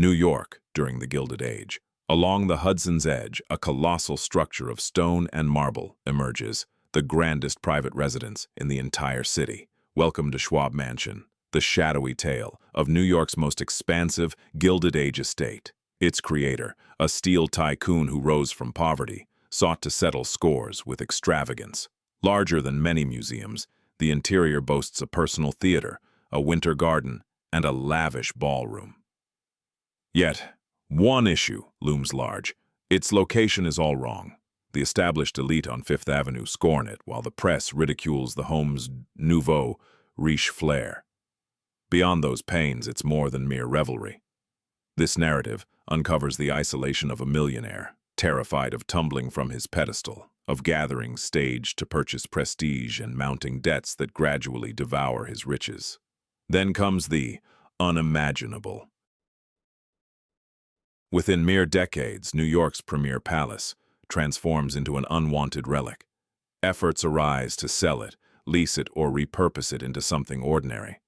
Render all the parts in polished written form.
New York during the Gilded Age. Along the Hudson's edge, a colossal structure of stone and marble emerges, the grandest private residence in the entire city. Welcome to Schwab Mansion, the shadowy tale of New York's most expansive Gilded Age estate. Its creator, a steel tycoon who rose from poverty, sought to settle scores with extravagance. Larger than many museums, the interior boasts a personal theater, a winter garden, and a lavish ballroom. Yet, one issue looms large. Its location is all wrong. The established elite on Fifth Avenue scorn it, while the press ridicules the home's nouveau riche flair. Beyond those pains, it's more than mere revelry. This narrative uncovers the isolation of a millionaire, terrified of tumbling from his pedestal, of gathering stage to purchase prestige and mounting debts that gradually devour his riches. Then comes the unimaginable. Within mere decades, New York's premier palace transforms into an unwanted relic. Efforts arise to sell it, lease it, or repurpose it into something ordinary.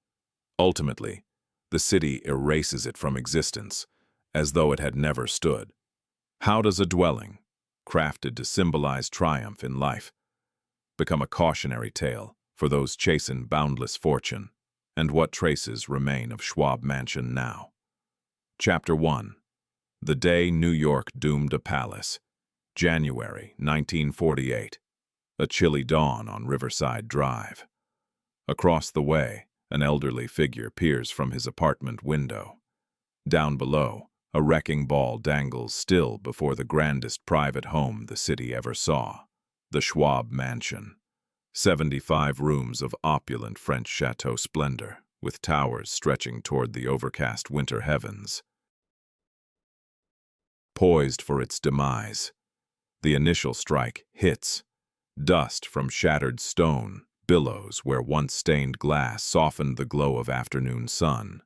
Ultimately, the city erases it from existence, as though it had never stood. How does a dwelling, crafted to symbolize triumph in life, become a cautionary tale for those chasing boundless fortune? And what traces remain of Schwab Mansion now? Chapter 1. The day New York doomed a palace. January 1948. A chilly dawn on Riverside Drive. Across the way, an elderly figure peers from his apartment window. Down below, a wrecking ball dangles still before the grandest private home the city ever saw, the Schwab Mansion. 75 rooms of opulent French chateau splendor, with towers stretching toward the overcast winter heavens. Poised for its demise, the initial strike hits. Dust from shattered stone billows where once stained glass softened the glow of afternoon sun.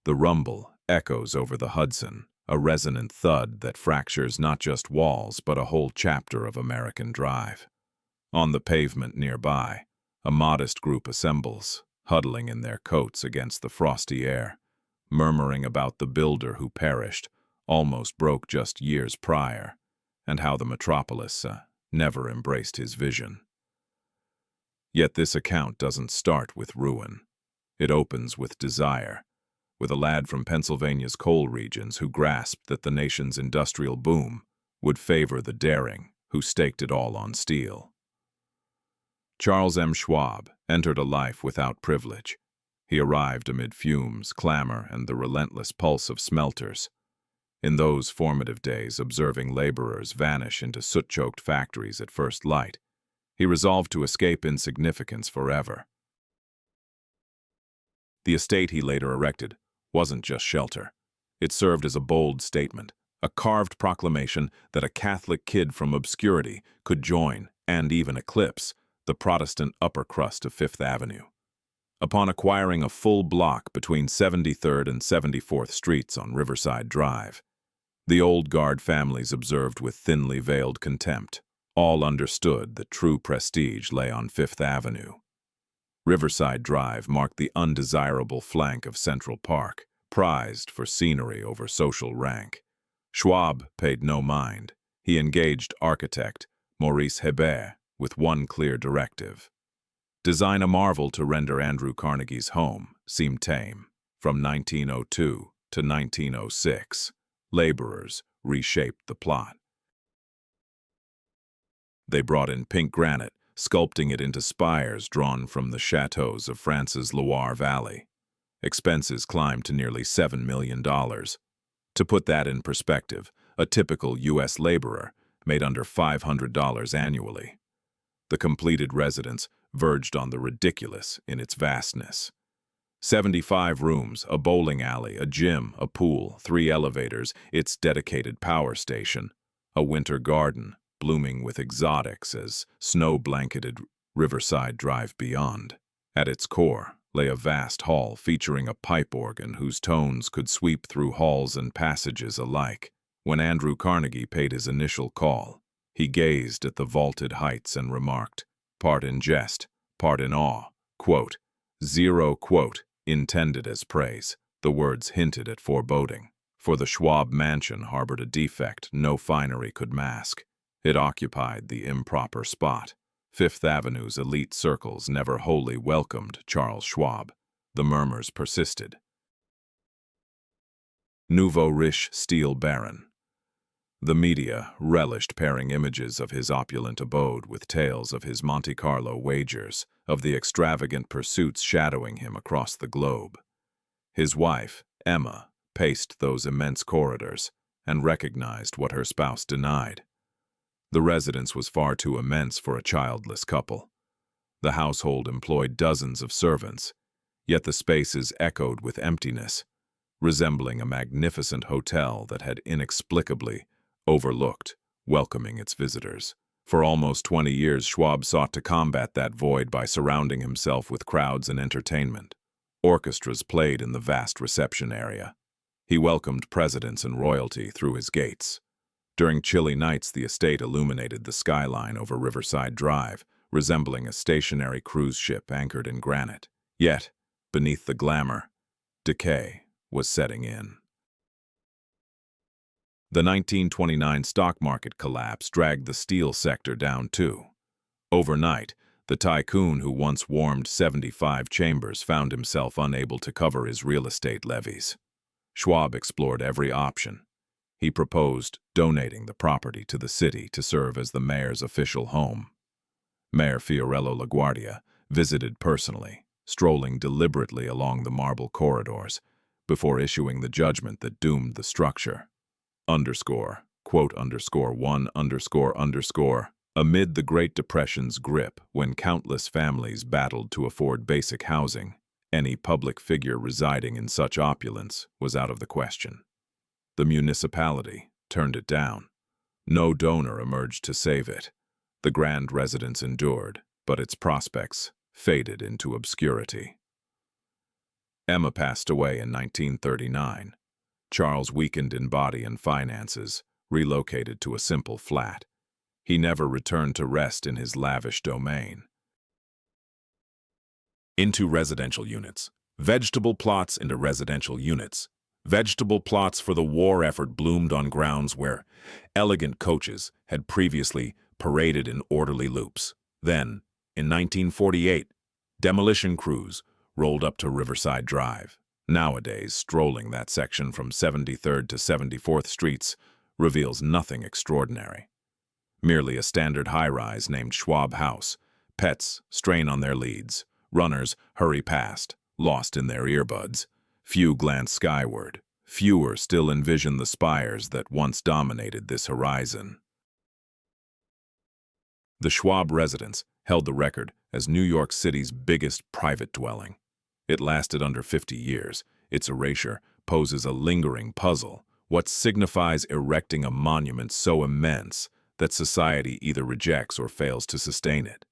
The rumble echoes over the Hudson, a resonant thud that fractures not just walls but a whole chapter of American Drive. On the pavement nearby, a modest group assembles, huddling in their coats against the frosty air, murmuring about the builder who perished, almost broke just years prior, and how the metropolis never embraced his vision. Yet this account doesn't start with ruin. It opens with desire, with a lad from Pennsylvania's coal regions who grasped that the nation's industrial boom would favor the daring who staked it all on steel. Charles M. Schwab entered a life without privilege. He arrived amid fumes, clamor, and the relentless pulse of smelters. In those formative days, observing laborers vanish into soot-choked factories at first light, he resolved to escape insignificance forever. The estate he later erected wasn't just shelter. It served as a bold statement, a carved proclamation that a Catholic kid from obscurity could join, and even eclipse, the Protestant upper crust of Fifth Avenue. Upon acquiring a full block between 73rd and 74th Streets on Riverside Drive, the old guard families observed with thinly veiled contempt. All understood that true prestige lay on Fifth Avenue. Riverside Drive marked the undesirable flank of Central Park, prized for scenery over social rank. Schwab paid no mind. He engaged architect Maurice Hebert with one clear directive. Design a marvel to render Andrew Carnegie's home seem tame. From 1902 to 1906, laborers reshaped the plot. They brought in pink granite, sculpting it into spires drawn from the chateaux of France's Loire Valley. Expenses climbed to nearly $7 million. To put that in perspective, a typical U.S. laborer made under $500 annually. The completed residence verged on the ridiculous in its vastness. 75 rooms, a bowling alley, a gym, a pool, 3 elevators, its dedicated power station, a winter garden, blooming with exotics as snow-blanketed Riverside Drive beyond. At its core lay a vast hall featuring a pipe organ whose tones could sweep through halls and passages alike. When Andrew Carnegie paid his initial call, he gazed at the vaulted heights and remarked, part in jest, part in awe, quote, zero, quote, intended as praise. The words hinted at foreboding. For the Schwab mansion harbored a defect no finery could mask. It occupied the improper spot. Fifth Avenue's elite circles never wholly welcomed Charles Schwab. The murmurs persisted. Nouveau riche steel baron. The media relished pairing images of his opulent abode with tales of his Monte Carlo wagers, of the extravagant pursuits shadowing him across the globe. His wife, Emma, paced those immense corridors and recognized what her spouse denied. The residence was far too immense for a childless couple. The household employed dozens of servants, yet the spaces echoed with emptiness, resembling a magnificent hotel that had inexplicably overlooked, welcoming its visitors. For almost 20 years, Schwab sought to combat that void by surrounding himself with crowds and entertainment. Orchestras played in the vast reception area. He welcomed presidents and royalty through his gates. During chilly nights, the estate illuminated the skyline over Riverside Drive, resembling a stationary cruise ship anchored in granite. Yet, beneath the glamour, decay was setting in. The 1929 stock market collapse dragged the steel sector down too. Overnight, the tycoon who once warmed 75 chambers found himself unable to cover his real estate levies. Schwab explored every option. He proposed donating the property to the city to serve as the mayor's official home. Mayor Fiorello LaGuardia visited personally, strolling deliberately along the marble corridors before issuing the judgment that doomed the structure. Amid the Great Depression's grip, when countless families battled to afford basic housing, any public figure residing in such opulence was out of the question. The municipality turned it down. No donor emerged to save it. The grand residence endured, but its prospects faded into obscurity. Emma passed away in 1939. Charles, weakened in body and finances, relocated to a simple flat. He never returned to rest in his lavish domain. Into residential units. Vegetable plots into residential units. Vegetable plots for the war effort bloomed on grounds where elegant coaches had previously paraded in orderly loops. Then, in 1948, demolition crews rolled up to Riverside Drive. Nowadays, strolling that section from 73rd to 74th Streets reveals nothing extraordinary. Merely a standard high-rise named Schwab House. Pets strain on their leads. Runners hurry past, lost in their earbuds. Few glance skyward. Fewer still envision the spires that once dominated this horizon. The Schwab residence held the record as New York City's biggest private dwelling. It lasted under 50 years. Its erasure poses a lingering puzzle. What signifies erecting a monument so immense that society either rejects or fails to sustain it?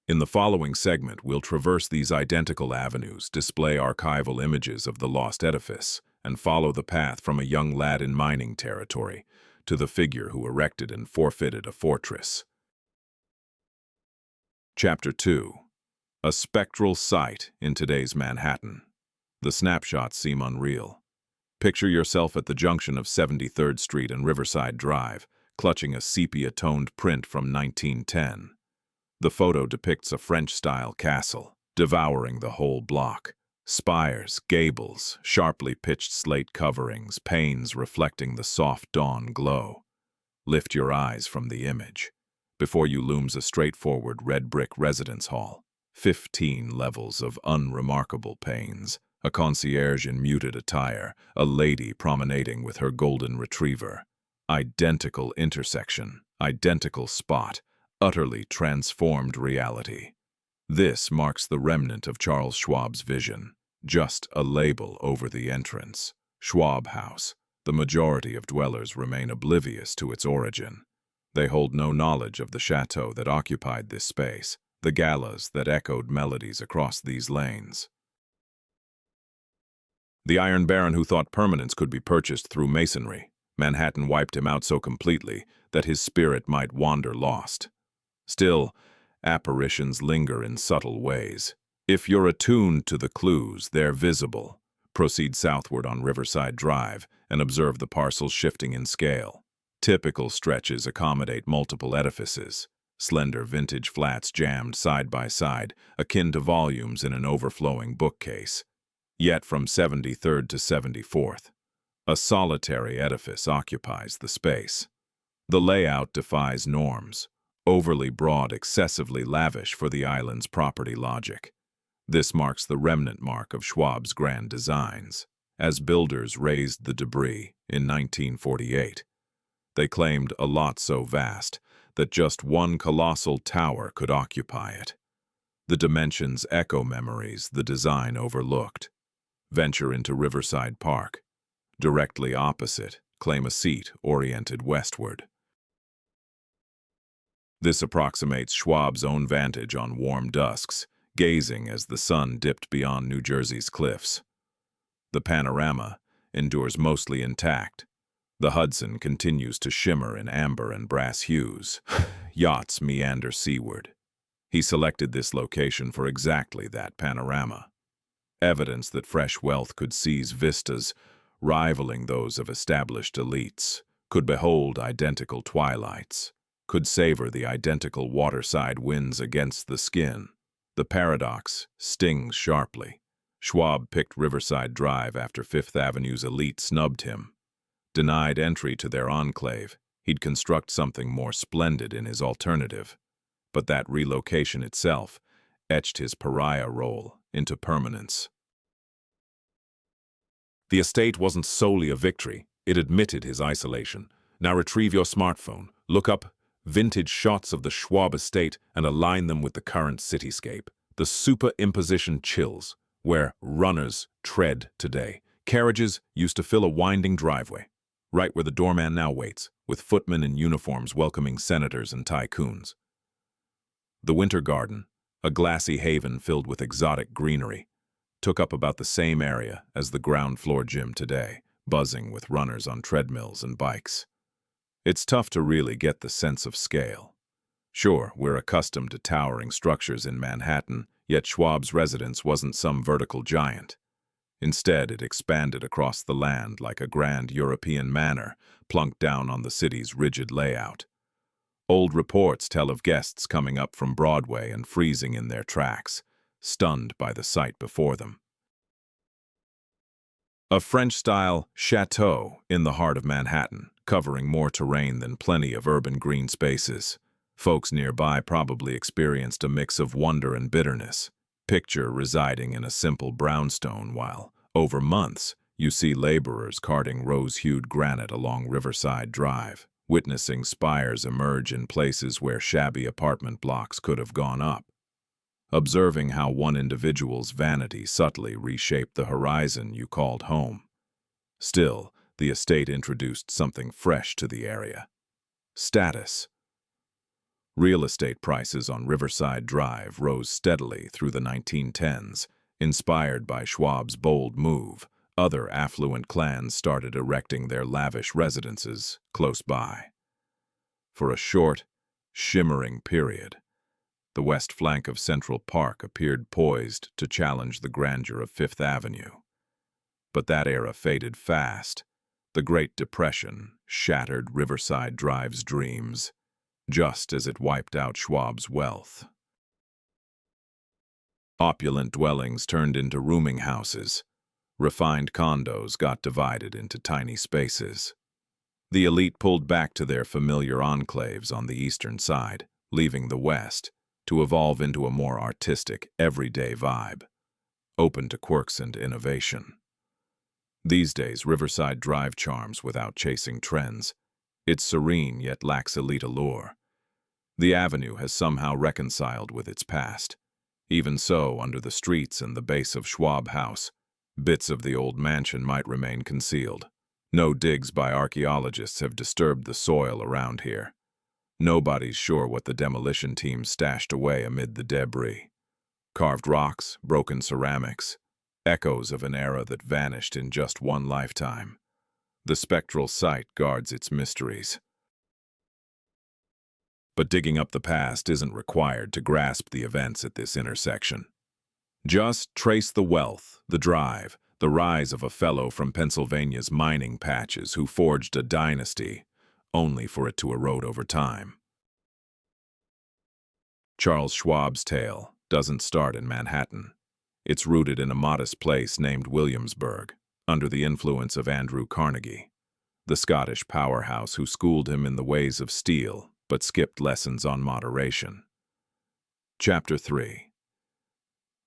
In the following segment, we'll traverse these identical avenues, display archival images of the lost edifice, and follow the path from a young lad in mining territory to the figure who erected and forfeited a fortress. Chapter 2. A spectral sight in today's Manhattan. The snapshots seem unreal. Picture yourself at the junction of 73rd Street and Riverside Drive, clutching a sepia-toned print from 1910. The photo depicts a French-style castle, devouring the whole block. Spires, gables, sharply pitched slate coverings, panes reflecting the soft dawn glow. Lift your eyes from the image. Before you looms a straightforward red brick residence hall. 15 levels of unremarkable panes, a concierge in muted attire, a lady promenading with her golden retriever. Identical intersection, identical spot, utterly transformed reality. This marks the remnant of Charles Schwab's vision, just a label over the entrance. Schwab House. The majority of dwellers remain oblivious to its origin. They hold no knowledge of the chateau that occupied this space, the galas that echoed melodies across these lanes. The Iron Baron who thought permanence could be purchased through masonry. Manhattan wiped him out so completely that his spirit might wander lost. Still, apparitions linger in subtle ways. If you're attuned to the clues, they're visible. Proceed southward on Riverside Drive and observe the parcels shifting in scale. Typical stretches accommodate multiple edifices. Slender vintage flats jammed side by side, akin to volumes in an overflowing bookcase. Yet from 73rd to 74th, a solitary edifice occupies the space. The layout defies norms, overly broad, excessively lavish for the island's property logic. This marks the remnant mark of Schwab's grand designs. As builders raised the debris in 1948, they claimed a lot so vast that just one colossal tower could occupy it. The dimensions echo memories the design overlooked. Venture into Riverside Park. Directly opposite, claim a seat oriented westward. This approximates Schwab's own vantage on warm dusks, gazing as the sun dipped beyond New Jersey's cliffs. The panorama endures mostly intact. The Hudson continues to shimmer in amber and brass hues. Yachts meander seaward. He selected this location for exactly that panorama. Evidence that fresh wealth could seize vistas rivaling those of established elites, could behold identical twilights, could savor the identical waterside winds against the skin. The paradox stings sharply. Schwab picked Riverside Drive after Fifth Avenue's elite snubbed him. Denied entry to their enclave, he'd construct something more splendid in his alternative. But that relocation itself etched his pariah role into permanence. The estate wasn't solely a victory, it admitted his isolation. Now retrieve your smartphone, look up vintage shots of the Schwab estate and align them with the current cityscape. The superimposition chills, where runners tread today. Carriages used to fill a winding driveway, right where the doorman now waits, with footmen in uniforms welcoming senators and tycoons. The Winter Garden, a glassy haven filled with exotic greenery, took up about the same area as the ground floor gym today, buzzing with runners on treadmills and bikes. It's tough to really get the sense of scale. Sure, we're accustomed to towering structures in Manhattan, yet Schwab's residence wasn't some vertical giant. Instead, it expanded across the land like a grand European manor plunked down on the city's rigid layout. Old reports tell of guests coming up from Broadway and freezing in their tracks, stunned by the sight before them. A French-style chateau in the heart of Manhattan, covering more terrain than plenty of urban green spaces. Folks nearby probably experienced a mix of wonder and bitterness. Picture residing in a simple brownstone while, over months, you see laborers carting rose-hued granite along Riverside Drive, witnessing spires emerge in places where shabby apartment blocks could have gone up. Observing how one individual's vanity subtly reshaped the horizon you called home. Still, the estate introduced something fresh to the area. Status. Real estate prices on Riverside Drive rose steadily through the 1910s. Inspired by Schwab's bold move, other affluent clans started erecting their lavish residences close by. For a short, shimmering period, the west flank of Central Park appeared poised to challenge the grandeur of Fifth Avenue. But that era faded fast. The Great Depression shattered Riverside Drive's dreams, just as it wiped out Schwab's wealth. Opulent dwellings turned into rooming houses. Refined condos got divided into tiny spaces. The elite pulled back to their familiar enclaves on the eastern side, leaving the west, to evolve into a more artistic, everyday vibe, open to quirks and innovation. These days, Riverside Drive charms without chasing trends. It's serene yet lacks elite allure. The avenue has somehow reconciled with its past. Even so, under the streets and the base of Schwab House, bits of the old mansion might remain concealed. No digs by archaeologists have disturbed the soil around here. Nobody's sure what the demolition team stashed away amid the debris. Carved rocks, broken ceramics, echoes of an era that vanished in just one lifetime. The spectral site guards its mysteries. But digging up the past isn't required to grasp the events at this intersection. Just trace the wealth, the drive, the rise of a fellow from Pennsylvania's mining patches who forged a dynasty, only for it to erode over time. Charles Schwab's tale doesn't start in Manhattan. It's rooted in a modest place named Williamsburg, under the influence of Andrew Carnegie, the Scottish powerhouse who schooled him in the ways of steel but skipped lessons on moderation. Chapter 3.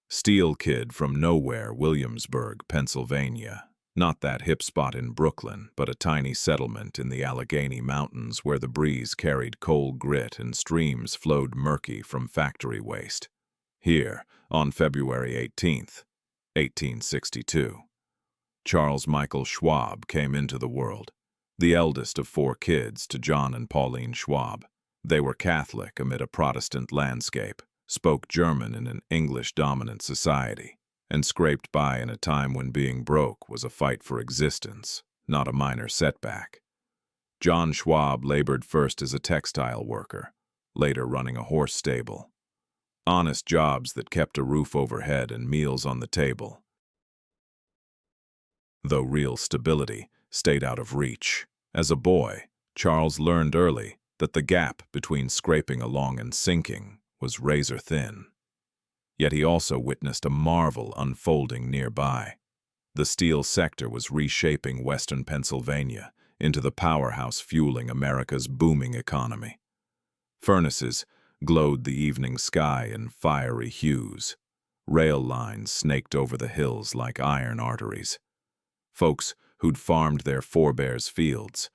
Steel kid from nowhere, Williamsburg, Pennsylvania. Not that hip spot in Brooklyn, but a tiny settlement in the Allegheny Mountains where the breeze carried coal grit and streams flowed murky from factory waste. Here, on February 18th, 1862, Charles Michael Schwab came into the world, the eldest of 4 kids to John and Pauline Schwab. They were Catholic amid a Protestant landscape, spoke German in an English-dominant society, and scraped by in a time when being broke was a fight for existence, not a minor setback. John Schwab labored first as a textile worker, later running a horse stable. Honest jobs that kept a roof overhead and meals on the table, though real stability stayed out of reach. As a boy, Charles learned early that the gap between scraping along and sinking was razor thin. Yet he also witnessed a marvel unfolding nearby. The steel sector was reshaping western Pennsylvania into the powerhouse fueling America's booming economy. Furnaces glowed the evening sky in fiery hues. Rail lines snaked over the hills like iron arteries. Folks who'd farmed their forebears' fields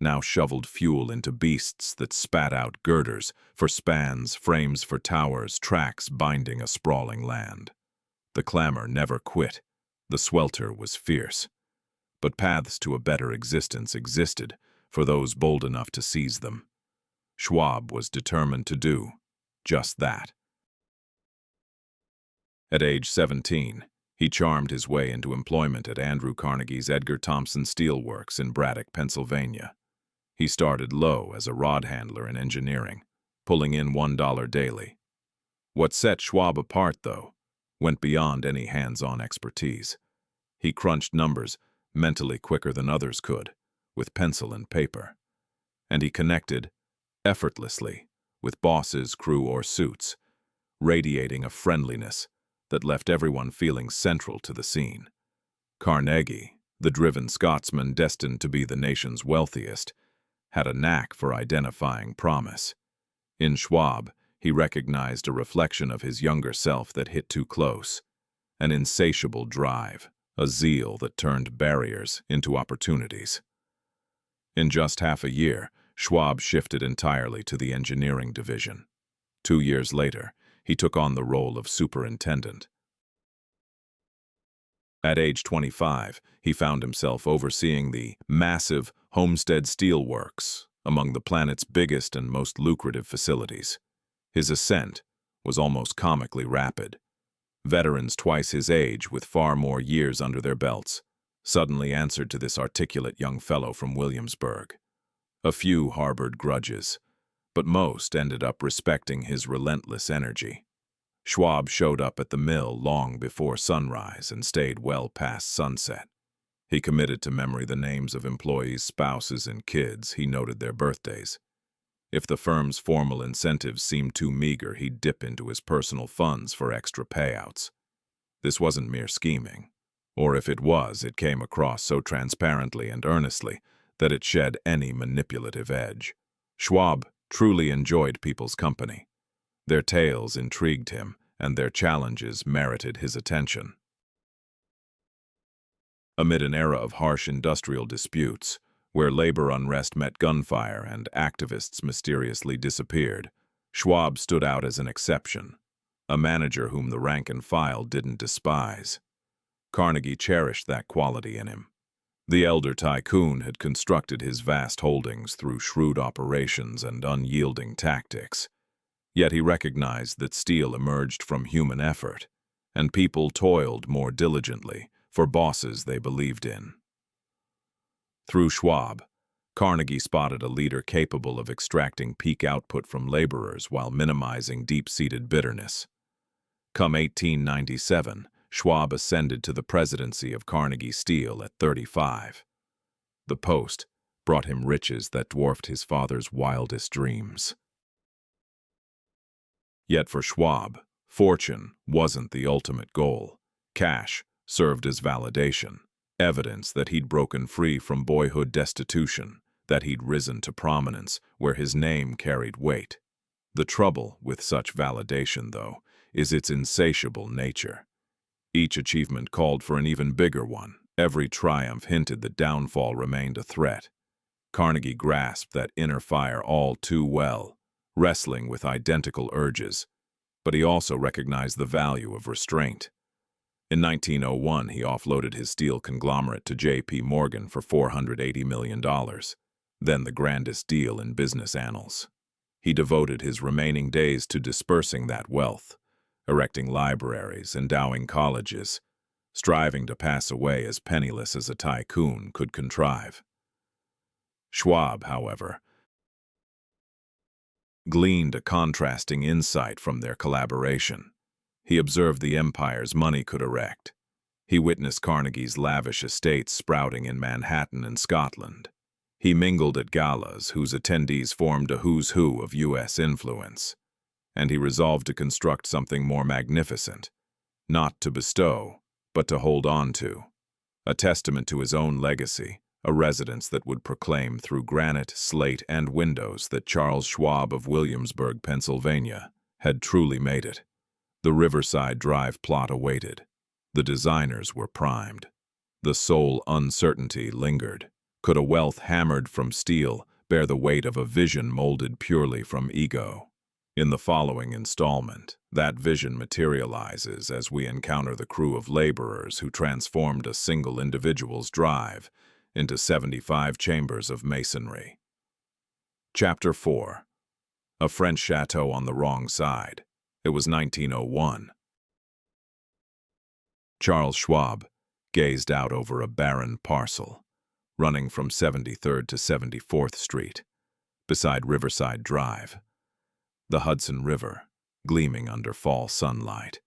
now shoveled fuel into beasts that spat out girders for spans, frames for towers, tracks binding a sprawling land. The clamor never quit. The swelter was fierce. But paths to a better existence existed for those bold enough to seize them. Schwab was determined to do just that. At age 17, he charmed his way into employment at Andrew Carnegie's Edgar Thomson Steel Works in Braddock, Pennsylvania. He started low as a rod handler in engineering, pulling in $1 daily. What set Schwab apart, though, went beyond any hands-on expertise. He crunched numbers mentally quicker than others could, with pencil and paper. And he connected, effortlessly, with bosses, crew, or suits, radiating a friendliness that left everyone feeling central to the scene. Carnegie, the driven Scotsman destined to be the nation's wealthiest, had a knack for identifying promise. In Schwab, he recognized a reflection of his younger self that hit too close, an insatiable drive, a zeal that turned barriers into opportunities. In just half a year, Schwab shifted entirely to the engineering division. 2 years later, he took on the role of superintendent. At age 25, he found himself overseeing the massive Homestead Steel Works, among the planet's biggest and most lucrative facilities. His ascent was almost comically rapid. Veterans twice his age, with far more years under their belts, suddenly answered to this articulate young fellow from Williamsburg. A few harbored grudges, but most ended up respecting his relentless energy. Schwab showed up at the mill long before sunrise and stayed well past sunset. He committed to memory the names of employees' spouses and kids. He noted their birthdays. If the firm's formal incentives seemed too meager, he'd dip into his personal funds for extra payouts. This wasn't mere scheming. Or if it was, it came across so transparently and earnestly that it shed any manipulative edge. Schwab truly enjoyed people's company. Their tales intrigued him, and their challenges merited his attention. Amid an era of harsh industrial disputes, where labor unrest met gunfire and activists mysteriously disappeared, Schwab stood out as an exception, a manager whom the rank and file didn't despise. Carnegie cherished that quality in him. The elder tycoon had constructed his vast holdings through shrewd operations and unyielding tactics. Yet he recognized that steel emerged from human effort, and people toiled more diligently for bosses they believed in. Through Schwab, Carnegie spotted a leader capable of extracting peak output from laborers while minimizing deep-seated bitterness. Come 1897, Schwab ascended to the presidency of Carnegie Steel at 35. The post brought him riches that dwarfed his father's wildest dreams. Yet for Schwab, fortune wasn't the ultimate goal. Cash served as validation, evidence that he'd broken free from boyhood destitution, that he'd risen to prominence where his name carried weight. The trouble with such validation, though, is its insatiable nature. Each achievement called for an even bigger one. Every triumph hinted that downfall remained a threat. Carnegie grasped that inner fire all too well, wrestling with identical urges, but he also recognized the value of restraint. In 1901, he offloaded his steel conglomerate to J.P. Morgan for $480 million, then the grandest deal in business annals. He devoted his remaining days to dispersing that wealth, erecting libraries, endowing colleges, striving to pass away as penniless as a tycoon could contrive. Schwab, however, gleaned a contrasting insight from their collaboration. He observed the empires money could erect. He witnessed Carnegie's lavish estates sprouting in Manhattan and Scotland. He mingled at galas whose attendees formed a who's who of U.S. influence. And he resolved to construct something more magnificent, not to bestow, but to hold on to. A testament to his own legacy, a residence that would proclaim through granite, slate, and windows that Charles Schwab of Williamsburg, Pennsylvania, had truly made it. The Riverside Drive plot awaited. The designers were primed. The sole uncertainty lingered. Could a wealth hammered from steel bear the weight of a vision molded purely from ego? In the following installment, that vision materializes as we encounter the crew of laborers who transformed a single individual's drive into 75 chambers of masonry. Chapter 4. A French Chateau on the Wrong Side. It was 1901. Charles Schwab gazed out over a barren parcel, running from 73rd to 74th Street, beside Riverside Drive, the Hudson River gleaming under fall sunlight.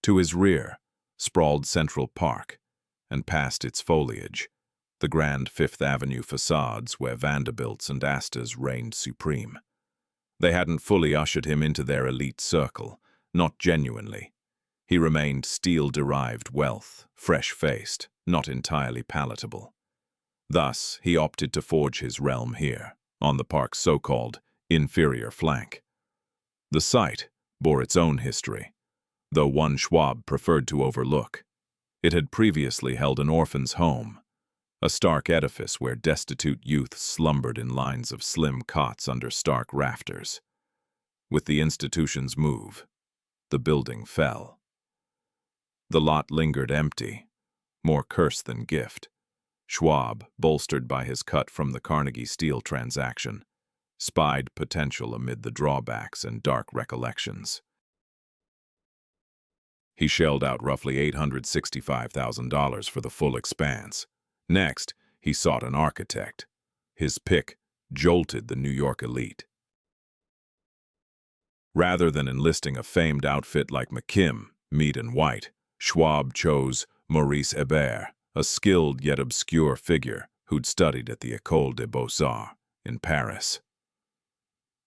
To his rear sprawled Central Park, and past its foliage, the grand Fifth Avenue facades where Vanderbilts and Astas reigned supreme. They hadn't fully ushered him into their elite circle, not genuinely. He remained steel-derived wealth, fresh-faced, not entirely palatable. Thus, he opted to forge his realm here, on the park's so-called inferior flank. The site bore its own history, though one Schwab preferred to overlook. It had previously held an orphan's home, a stark edifice where destitute youth slumbered in lines of slim cots under stark rafters. With the institution's move, the building fell. The lot lingered empty, more curse than gift. Schwab, bolstered by his cut from the Carnegie Steel transaction, spied potential amid the drawbacks and dark recollections. He shelled out roughly $865,000 for the full expanse. Next, he sought an architect. His pick jolted the New York elite. Rather than enlisting a famed outfit like McKim, Mead and White, Schwab chose Maurice Hébert, a skilled yet obscure figure who'd studied at the École des Beaux-Arts in Paris.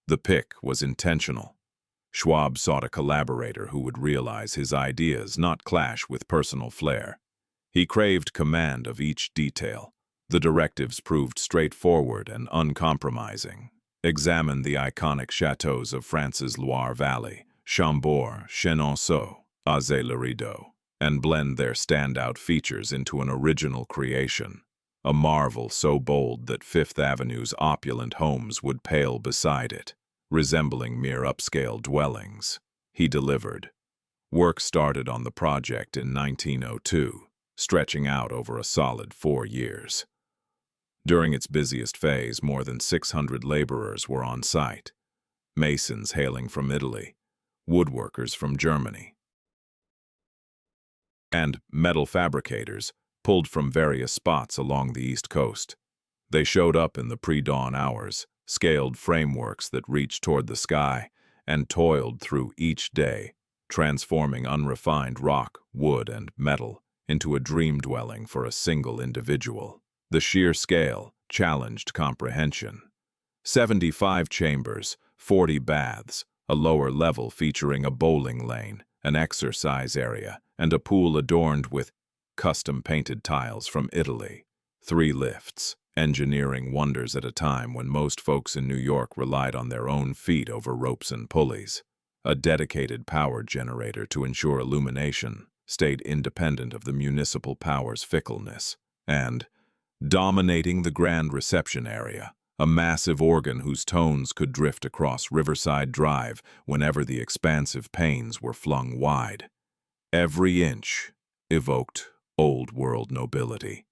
The pick was intentional. Schwab sought a collaborator who would realize his ideas, not clash with personal flair. He craved command of each detail. The directives proved straightforward and uncompromising. Examine the iconic chateaux of France's Loire Valley, Chambord, Chenonceau, Azay-le-Rideau, and blend their standout features into an original creation, a marvel so bold that Fifth Avenue's opulent homes would pale beside it, resembling mere upscale dwellings. He delivered. Work started on the project in 1902, stretching out over a solid 4 years. During its busiest phase, more than 600 laborers were on site, masons hailing from Italy, woodworkers from Germany, and metal fabricators pulled from various spots along the East Coast. They showed up in the pre-dawn hours, scaled frameworks that reached toward the sky, and toiled through each day, transforming unrefined rock, wood, and metal into a dream dwelling for a single individual. The sheer scale challenged comprehension. 75 chambers, 40 baths, a lower level featuring a bowling lane, an exercise area, and a pool adorned with custom-painted tiles from Italy. 3 lifts, engineering wonders at a time when most folks in New York relied on their own feet over ropes and pulleys. A dedicated power generator to ensure illumination stayed independent of the municipal power's fickleness. And, dominating the grand reception area, a massive organ whose tones could drift across Riverside Drive whenever the expansive panes were flung wide. Every inch evoked old-world nobility.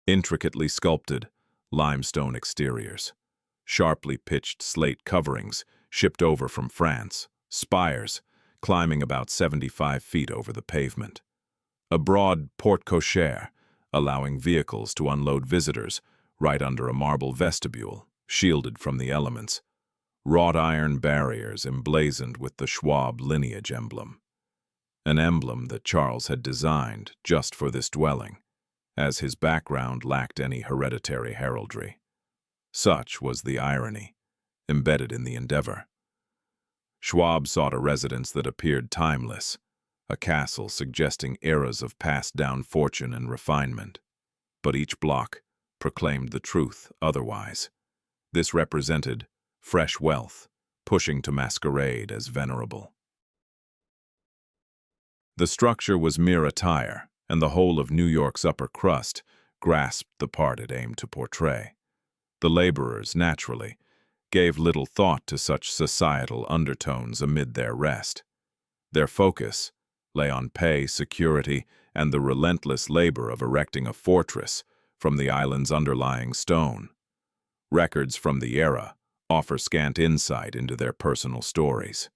Intricately sculpted limestone exteriors, sharply pitched slate coverings shipped over from France, spires climbing about 75 feet over the pavement. A broad porte-cochere allowing vehicles to unload visitors right under a marble vestibule, shielded from the elements. Wrought iron barriers emblazoned with the Schwab lineage emblem. An emblem that Charles had designed just for this dwelling, as his background lacked any hereditary heraldry. Such was the irony embedded in the endeavor. Schwab sought a residence that appeared timeless, a castle suggesting eras of passed-down fortune and refinement. But each block proclaimed the truth otherwise. This represented fresh wealth, pushing to masquerade as venerable. The structure was mere attire, and the whole of New York's upper crust grasped the part it aimed to portray. The laborers, naturally, gave little thought to such societal undertones amid their rest. Their focus lay on pay, security, and the relentless labor of erecting a fortress from the island's underlying stone. Records from the era offer scant insight into their personal stories.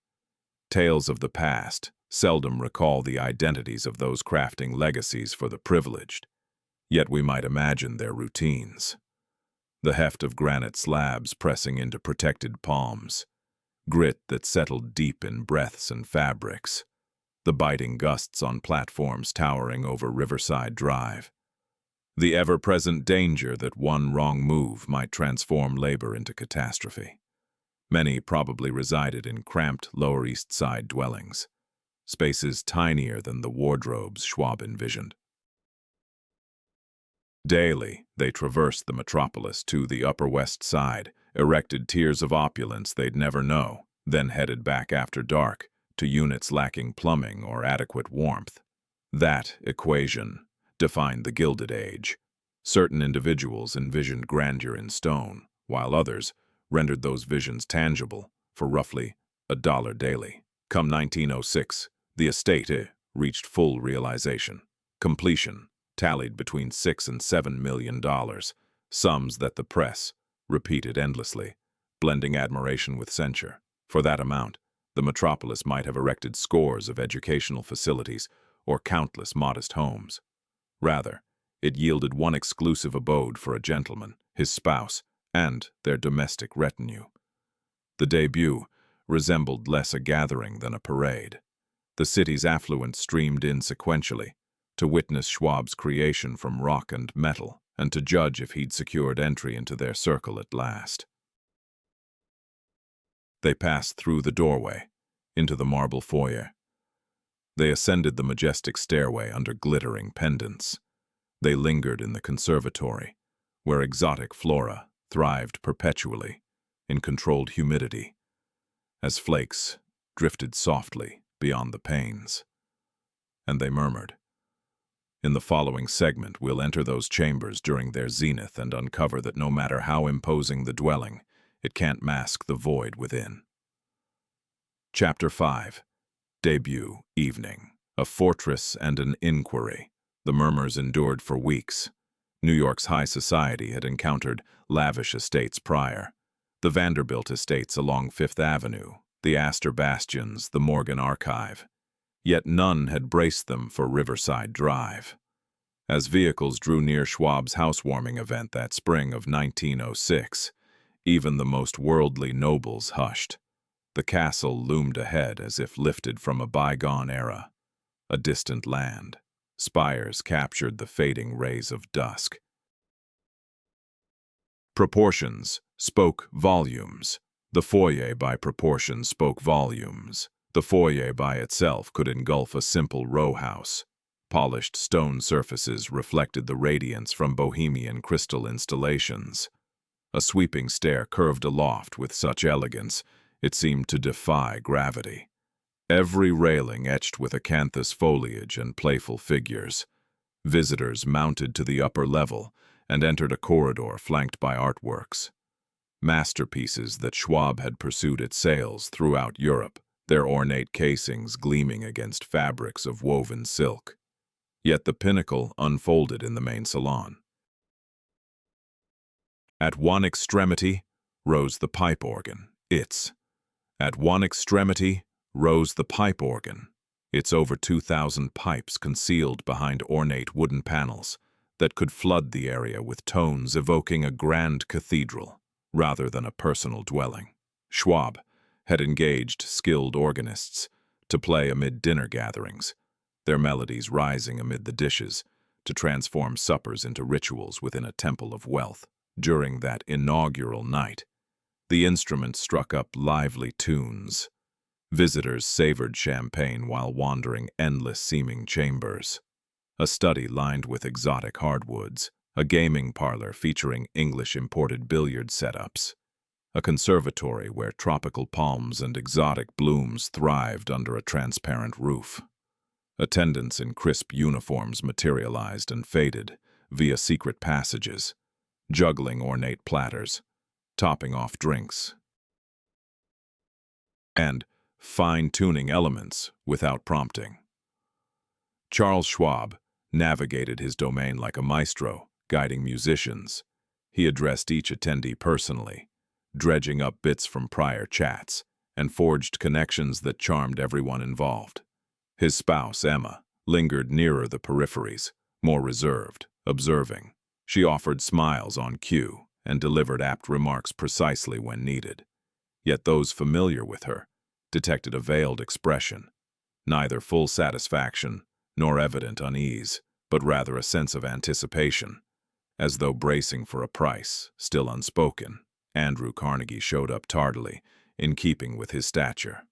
Tales of the past seldom recall the identities of those crafting legacies for the privileged, yet we might imagine their routines. The heft of granite slabs pressing into protected palms, grit that settled deep in breaths and fabrics, the biting gusts on platforms towering over Riverside Drive, the ever-present danger that one wrong move might transform labor into catastrophe. Many probably resided in cramped Lower East Side dwellings, spaces tinier than the wardrobes Schwab envisioned. Daily, they traversed the metropolis to the Upper West Side, erected tiers of opulence they'd never know, then headed back after dark to units lacking plumbing or adequate warmth. That equation defined the Gilded Age. Certain individuals envisioned grandeur in stone, while others rendered those visions tangible for roughly $1 daily. Come 1906, the estate reached full realization. Completion tallied between $6 and $7 million, sums that the press repeated endlessly, blending admiration with censure. For that amount, the metropolis might have erected scores of educational facilities or countless modest homes. Rather, it yielded one exclusive abode for a gentleman, his spouse, and their domestic retinue. The debut resembled less a gathering than a parade. The city's affluence streamed in sequentially, to witness Schwab's creation from rock and metal, and to judge if he'd secured entry into their circle at last. They passed through the doorway, into the marble foyer. They ascended the majestic stairway under glittering pendants. They lingered in the conservatory, where exotic flora thrived perpetually in controlled humidity, as flakes drifted softly beyond the panes. And they murmured, "In the following segment, we'll enter those chambers during their zenith and uncover that no matter how imposing the dwelling, it can't mask the void within." Chapter 5. Debut Evening. A fortress and an inquiry. The murmurs endured for weeks. New York's high society had encountered lavish estates prior. The Vanderbilt estates along Fifth Avenue, the Astor Bastions, the Morgan Archive. Yet none had braced them for Riverside Drive. As vehicles drew near Schwab's housewarming event that spring of 1906, even the most worldly nobles hushed. The castle loomed ahead as if lifted from a bygone era, a distant land. Spires captured the fading rays of dusk. Proportions spoke volumes. The foyer by proportion spoke volumes. The foyer by itself could engulf a simple row house. Polished stone surfaces reflected the radiance from Bohemian crystal installations. A sweeping stair curved aloft with such elegance, it seemed to defy gravity. Every railing etched with acanthus foliage and playful figures. Visitors mounted to the upper level and entered a corridor flanked by artworks. Masterpieces that Schwab had pursued at sales throughout Europe, their ornate casings gleaming against fabrics of woven silk. Yet the pinnacle unfolded in the main salon. At one extremity rose the pipe organ. At one extremity rose the pipe organ, its over 2,000 pipes concealed behind ornate wooden panels that could flood the area with tones evoking a grand cathedral rather than a personal dwelling. Schwab had engaged skilled organists to play amid dinner gatherings, their melodies rising amid the dishes to transform suppers into rituals within a temple of wealth. During that inaugural night, the instruments struck up lively tunes. Visitors savored champagne while wandering endless-seeming chambers. A study lined with exotic hardwoods, a gaming parlor featuring English-imported billiard setups, a conservatory where tropical palms and exotic blooms thrived under a transparent roof. Attendants in crisp uniforms materialized and faded via secret passages, juggling ornate platters, topping off drinks, and fine-tuning elements without prompting. Charles Schwab navigated his domain like a maestro, guiding musicians. He addressed each attendee personally, dredging up bits from prior chats, and forged connections that charmed everyone involved. His spouse, Emma, lingered nearer the peripheries, more reserved, observing. She offered smiles on cue and delivered apt remarks precisely when needed. Yet those familiar with her detected a veiled expression, neither full satisfaction nor evident unease, but rather a sense of anticipation. As though bracing for a price, still unspoken, Andrew Carnegie showed up tardily, in keeping with his stature.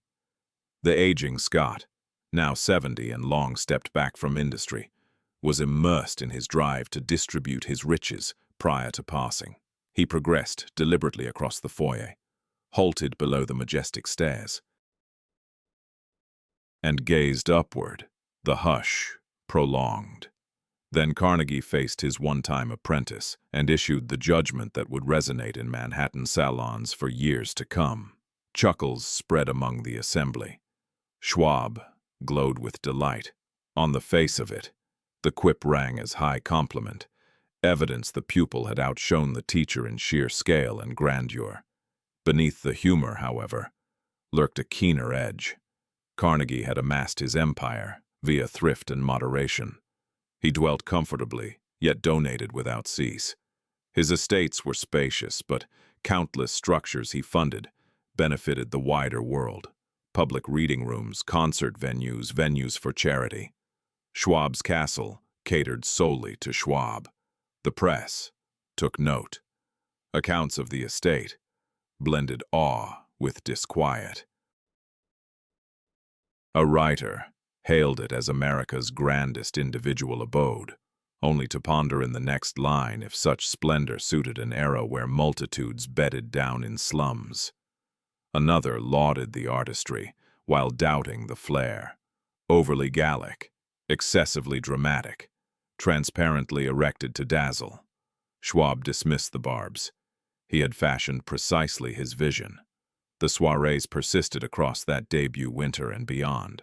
The aging Scot, now 70 and long stepped back from industry, was immersed in his drive to distribute his riches prior to passing. He progressed deliberately across the foyer, halted below the majestic stairs, and gazed upward, the hush prolonged. Then Carnegie faced his one-time apprentice and issued the judgment that would resonate in Manhattan salons for years to come. Chuckles spread among the assembly. Schwab glowed with delight. On the face of it, the quip rang as high compliment, evidence the pupil had outshone the teacher in sheer scale and grandeur. Beneath the humor, however, lurked a keener edge. Carnegie had amassed his empire via thrift and moderation. He dwelt comfortably, yet donated without cease. His estates were spacious, but countless structures he funded benefited the wider world. Public reading rooms, concert venues, venues for charity. Schwab's castle catered solely to Schwab. The press took note. Accounts of the estate blended awe with disquiet. A writer hailed it as America's grandest individual abode, only to ponder in the next line if such splendor suited an era where multitudes bedded down in slums. Another lauded the artistry while doubting the flair. Overly Gallic, excessively dramatic, transparently erected to dazzle. Schwab dismissed the barbs. He had fashioned precisely his vision. The soirees persisted across that debut winter and beyond.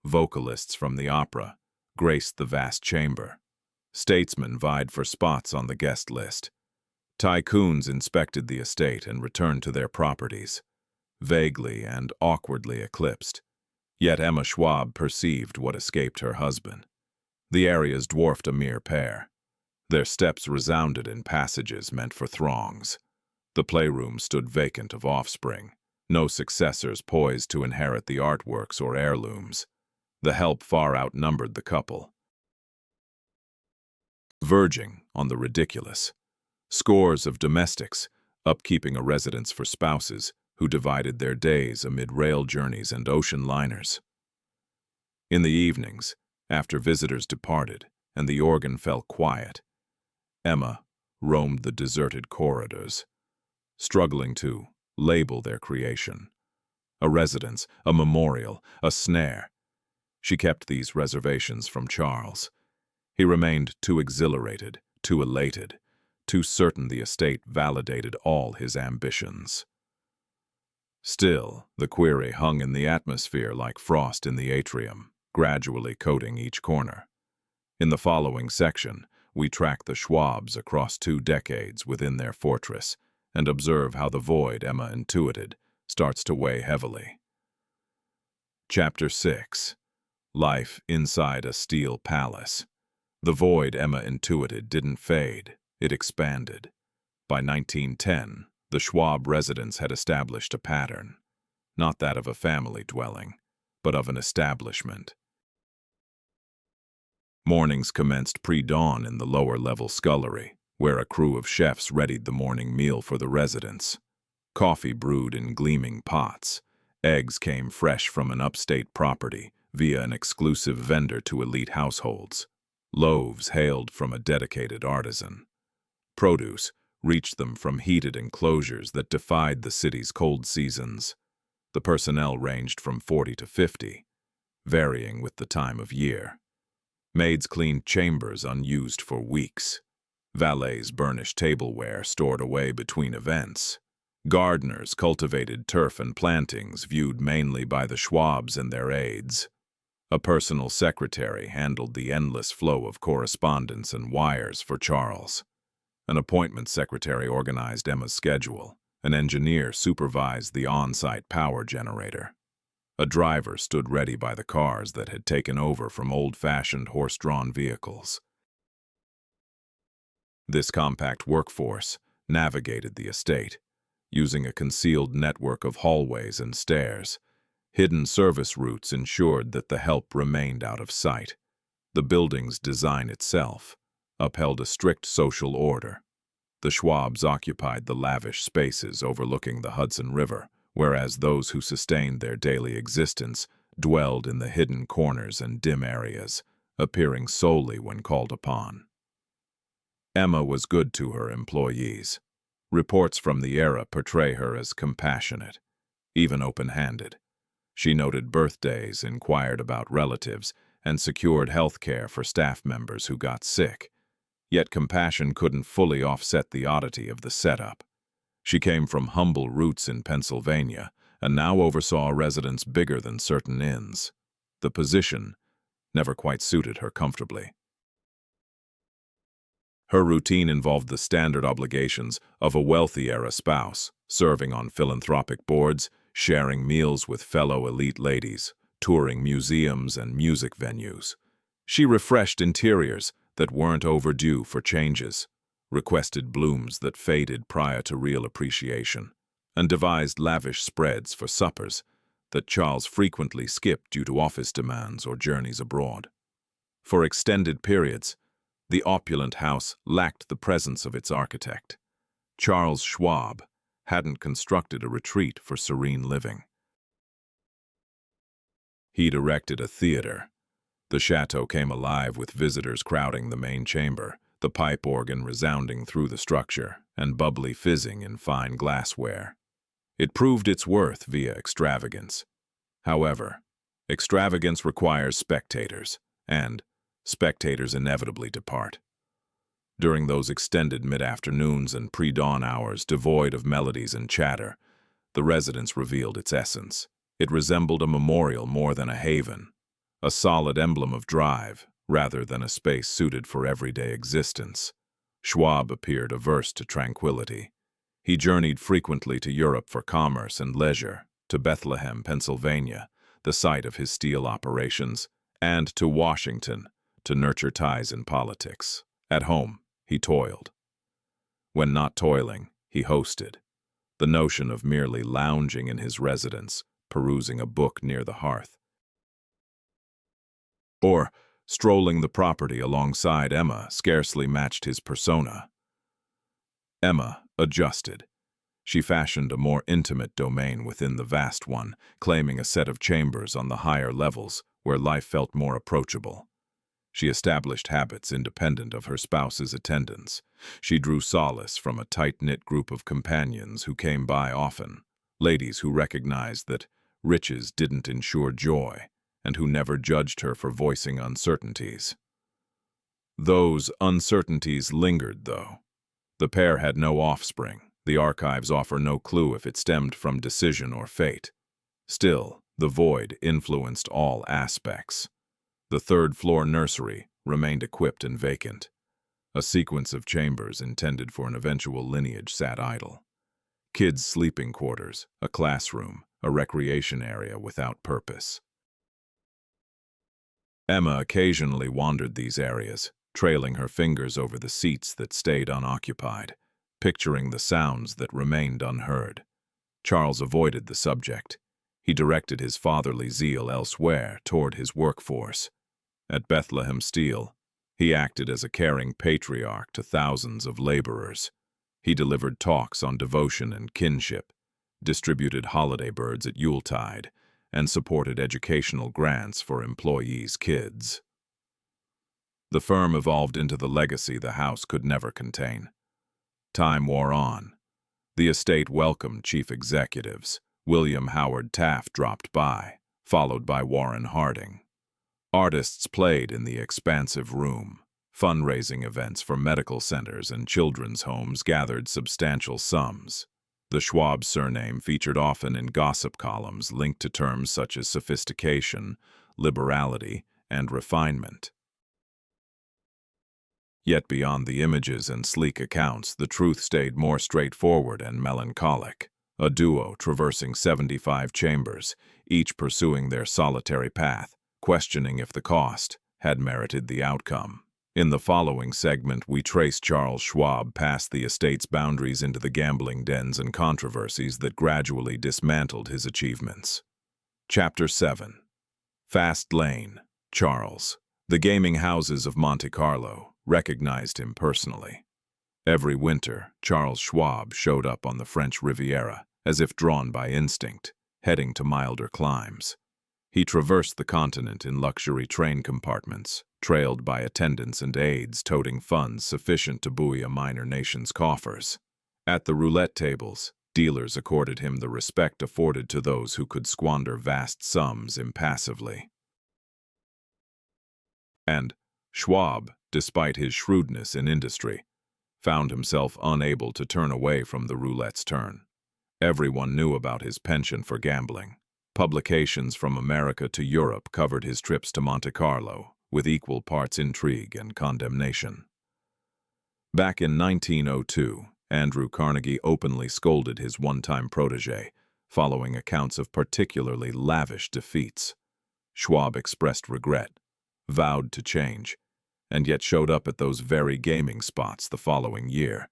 Vocalists from the opera graced the vast chamber. Statesmen vied for spots on the guest list. Tycoons inspected the estate and returned to their properties, vaguely and awkwardly eclipsed. Yet Emma Schwab perceived what escaped her husband. The areas dwarfed a mere pair. Their steps resounded in passages meant for throngs. The playroom stood vacant of offspring, no successors poised to inherit the artworks or heirlooms. The help far outnumbered the couple, verging on the ridiculous. Scores of domestics, upkeeping a residence for spouses who divided their days amid rail journeys and ocean liners. In the evenings, after visitors departed and the organ fell quiet, Emma roamed the deserted corridors, struggling to label their creation. A residence, a memorial, a snare. She kept these reservations from Charles. He remained too exhilarated, too elated, too certain the estate validated all his ambitions. Still, the query hung in the atmosphere like frost in the atrium, gradually coating each corner. In the following section, we track the Schwabs across 2 decades within their fortress and observe how the void Emma intuited starts to weigh heavily. Chapter 6. Life Inside a Steel Palace. The void Emma intuited didn't fade, it expanded. By 1910, the Schwab residence had established a pattern, not that of a family dwelling, but of an establishment. Mornings commenced pre-dawn in the lower-level scullery, where a crew of chefs readied the morning meal for the residents. Coffee brewed in gleaming pots. Eggs came fresh from an upstate property via an exclusive vendor to elite households. Loaves hailed from a dedicated artisan. Produce reached them from heated enclosures that defied the city's cold seasons. The personnel ranged from 40 to 50, varying with the time of year. Maids cleaned chambers unused for weeks. Valets burnished tableware stored away between events. Gardeners cultivated turf and plantings viewed mainly by the Schwabs and their aides. A personal secretary handled the endless flow of correspondence and wires for Charles. An appointment secretary organized Emma's schedule. An engineer supervised the on-site power generator. A driver stood ready by the cars that had taken over from old-fashioned horse-drawn vehicles. This compact workforce navigated the estate, using a concealed network of hallways and stairs. Hidden service routes ensured that the help remained out of sight. The building's design itself upheld a strict social order. The Schwabs occupied the lavish spaces overlooking the Hudson River, whereas those who sustained their daily existence dwelled in the hidden corners and dim areas, appearing solely when called upon. Emma was good to her employees. Reports from the era portray her as compassionate, even open-handed. She noted birthdays, inquired about relatives, and secured health care for staff members who got sick. Yet compassion couldn't fully offset the oddity of the setup. She came from humble roots in Pennsylvania and now oversaw a residence bigger than certain inns. The position never quite suited her comfortably. Her routine involved the standard obligations of a wealthy-era spouse, serving on philanthropic boards, sharing meals with fellow elite ladies, touring museums and music venues. She refreshed interiors that weren't overdue for changes, requested blooms that faded prior to real appreciation, and devised lavish spreads for suppers that Charles frequently skipped due to office demands or journeys abroad. For extended periods, the opulent house lacked the presence of its architect. Charles Schwab hadn't constructed a retreat for serene living. He'd erected a theater. The chateau came alive with visitors crowding the main chamber, the pipe organ resounding through the structure, and bubbly fizzing in fine glassware. It proved its worth via extravagance. However, extravagance requires spectators, and spectators inevitably depart. During those extended mid-afternoons and pre-dawn hours devoid of melodies and chatter, the residence revealed its essence. It resembled a memorial more than a haven, a solid emblem of drive rather than a space suited for everyday existence. Schwab appeared averse to tranquility. He journeyed frequently to Europe for commerce and leisure, to Bethlehem, Pennsylvania, the site of his steel operations, and to Washington, to nurture ties in politics. At home, he toiled. When not toiling, he hosted. the notion of merely lounging in his residence, perusing a book near the hearth, or strolling the property alongside Emma scarcely matched his persona. Emma adjusted. She fashioned a more intimate domain within the vast one, claiming a set of chambers on the higher levels where life felt more approachable. She established habits independent of her spouse's attendance. She drew solace from a tight-knit group of companions who came by often, ladies who recognized that riches didn't ensure joy, and who never judged her for voicing uncertainties. Those uncertainties lingered, though. The pair had no offspring. The archives offer no clue if it stemmed from decision or fate. Still, the void influenced all aspects. The third-floor nursery remained equipped and vacant. A sequence of chambers intended for an eventual lineage sat idle. Kids' sleeping quarters, a classroom, a recreation area without purpose. Emma occasionally wandered these areas, trailing her fingers over the seats that stayed unoccupied, picturing the sounds that remained unheard. Charles avoided the subject. He directed his fatherly zeal elsewhere toward his workforce. At Bethlehem Steel, he acted as a caring patriarch to thousands of laborers. He delivered talks on devotion and kinship, distributed holiday birds at Yuletide, and supported educational grants for employees' kids. The firm evolved into the legacy the house could never contain. Time wore on. The estate welcomed chief executives. William Howard Taft dropped by, followed by Warren Harding. Artists played in the expansive room. Fundraising events for medical centers and children's homes gathered substantial sums. The Schwab surname featured often in gossip columns linked to terms such as sophistication, liberality, and refinement. Yet beyond the images and sleek accounts, the truth stayed more straightforward and melancholic. A duo traversing 75 chambers, each pursuing their solitary path, questioning if the cost had merited the outcome. In the following segment, we trace Charles Schwab past the estate's boundaries into the gambling dens and controversies that gradually dismantled his achievements. Chapter 7. Fast Lane. Charles. The gaming houses of Monte Carlo recognized him personally. Every winter, Charles Schwab showed up on the French Riviera, as if drawn by instinct, heading to milder climes. He traversed the continent in luxury train compartments, trailed by attendants and aides toting funds sufficient to buoy a minor nation's coffers. At the roulette tables, dealers accorded him the respect afforded to those who could squander vast sums impassively. And Schwab, despite his shrewdness in industry, found himself unable to turn away from the roulette's turn. Everyone knew about his penchant for gambling. Publications from America to Europe covered his trips to Monte Carlo, with equal parts intrigue and condemnation. Back in 1902, Andrew Carnegie openly scolded his one-time protege, following accounts of particularly lavish defeats. Schwab expressed regret, vowed to change, and yet showed up at those very gaming spots the following year.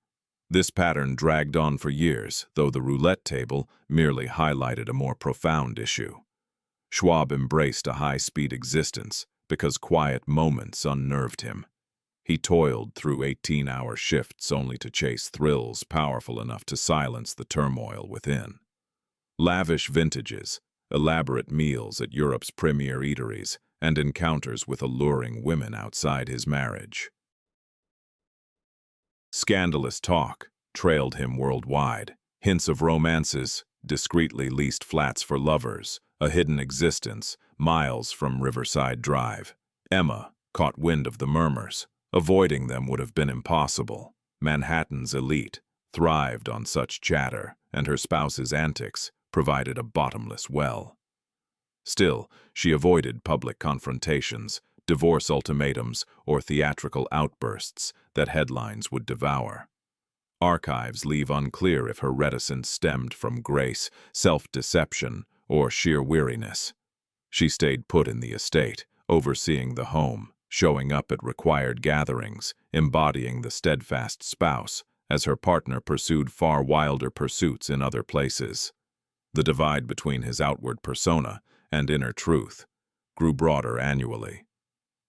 This pattern dragged on for years, though the roulette table merely highlighted a more profound issue. Schwab embraced a high-speed existence because quiet moments unnerved him. He toiled through 18-hour shifts only to chase thrills powerful enough to silence the turmoil within. Lavish vintages, elaborate meals at Europe's premier eateries, and encounters with alluring women outside his marriage. Scandalous talk trailed him worldwide. Hints of romances, discreetly leased flats for lovers, a hidden existence, miles from Riverside Drive. Emma caught wind of the murmurs. Avoiding them would have been impossible. Manhattan's elite thrived on such chatter, and her spouse's antics provided a bottomless well. Still, she avoided public confrontations, divorce ultimatums, or theatrical outbursts that headlines would devour. Archives leave unclear if her reticence stemmed from grace, self-deception, or sheer weariness. She stayed put in the estate, overseeing the home, showing up at required gatherings, embodying the steadfast spouse, as her partner pursued far wilder pursuits in other places. The divide between his outward persona and inner truth grew broader annually.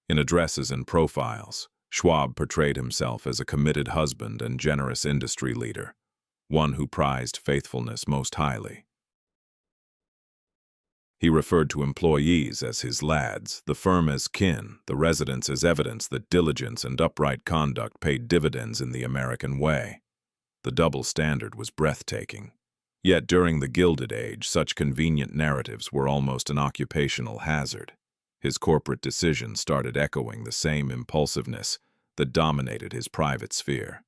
In addresses and profiles, Schwab portrayed himself as a committed husband and generous industry leader, one who prized faithfulness most highly. He referred to employees as his lads, the firm as kin, the residents as evidence that diligence and upright conduct paid dividends in the American way. The double standard was breathtaking. Yet during the Gilded Age, such convenient narratives were almost an occupational hazard. His corporate decisions started echoing the same impulsiveness that dominated his private sphere.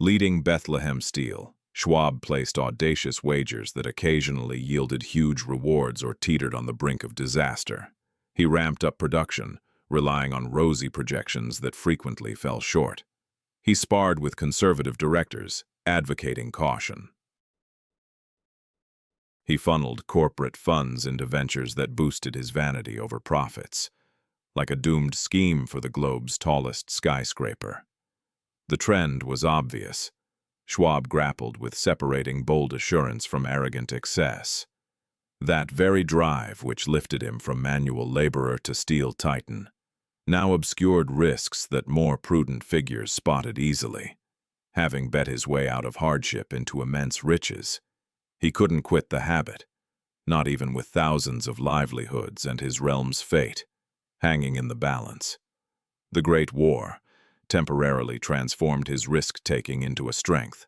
Leading Bethlehem Steel, Schwab placed audacious wagers that occasionally yielded huge rewards or teetered on the brink of disaster. He ramped up production, relying on rosy projections that frequently fell short. He sparred with conservative directors, advocating caution. He funneled corporate funds into ventures that boosted his vanity over profits, like a doomed scheme for the globe's tallest skyscraper. The trend was obvious. Schwab grappled with separating bold assurance from arrogant excess. That very drive which lifted him from manual laborer to steel titan now obscured risks that more prudent figures spotted easily. Having bet his way out of hardship into immense riches, he couldn't quit the habit, not even with thousands of livelihoods and his realm's fate hanging in the balance. The Great War temporarily transformed his risk-taking into a strength.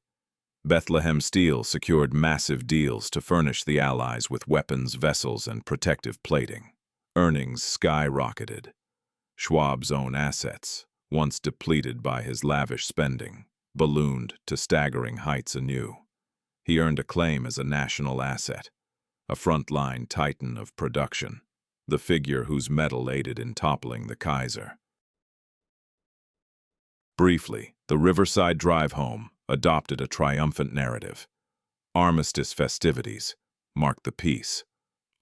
Bethlehem Steel secured massive deals to furnish the Allies with weapons, vessels, and protective plating. Earnings skyrocketed. Schwab's own assets, once depleted by his lavish spending, ballooned to staggering heights anew. He earned a claim as a national asset, a frontline titan of production, the figure whose mettle aided in toppling the Kaiser. Briefly, the Riverside drive home adopted a triumphant narrative. Armistice festivities marked the peace.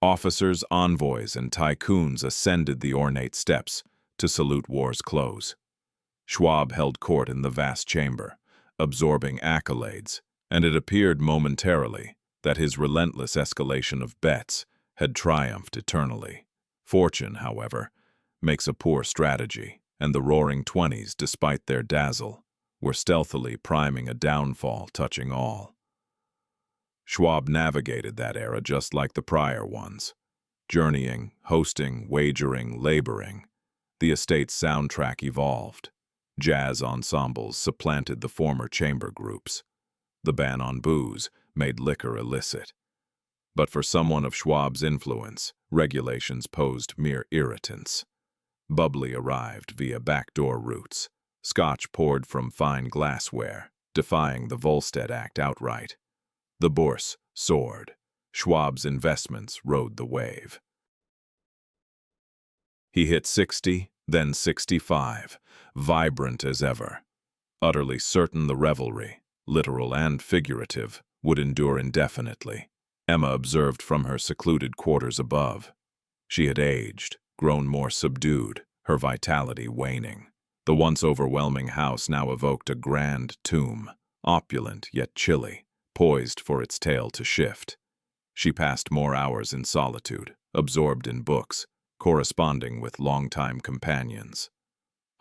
Officers, envoys, and tycoons ascended the ornate steps to salute war's close. Schwab held court in the vast chamber, absorbing accolades, and it appeared momentarily that his relentless escalation of bets had triumphed eternally. Fortune, however, makes a poor strategy, and the Roaring Twenties, despite their dazzle, were stealthily priming a downfall touching all. Schwab navigated that era just like the prior ones. Journeying, hosting, wagering, laboring. The estate's soundtrack evolved. Jazz ensembles supplanted the former chamber groups. The ban on booze made liquor illicit. But for someone of Schwab's influence, regulations posed mere irritants. Bubbly arrived via backdoor routes. Scotch poured from fine glassware, defying the Volstead Act outright. The bourse soared. Schwab's investments rode the wave. He hit 60, then 65, vibrant as ever. Utterly certain the revelry, literal and figurative, would endure indefinitely. Emma observed from her secluded quarters above. She had aged, grown more subdued, her vitality waning. The once overwhelming house now evoked a grand tomb, opulent yet chilly, poised for its tale to shift. She passed more hours in solitude, absorbed in books, corresponding with longtime companions,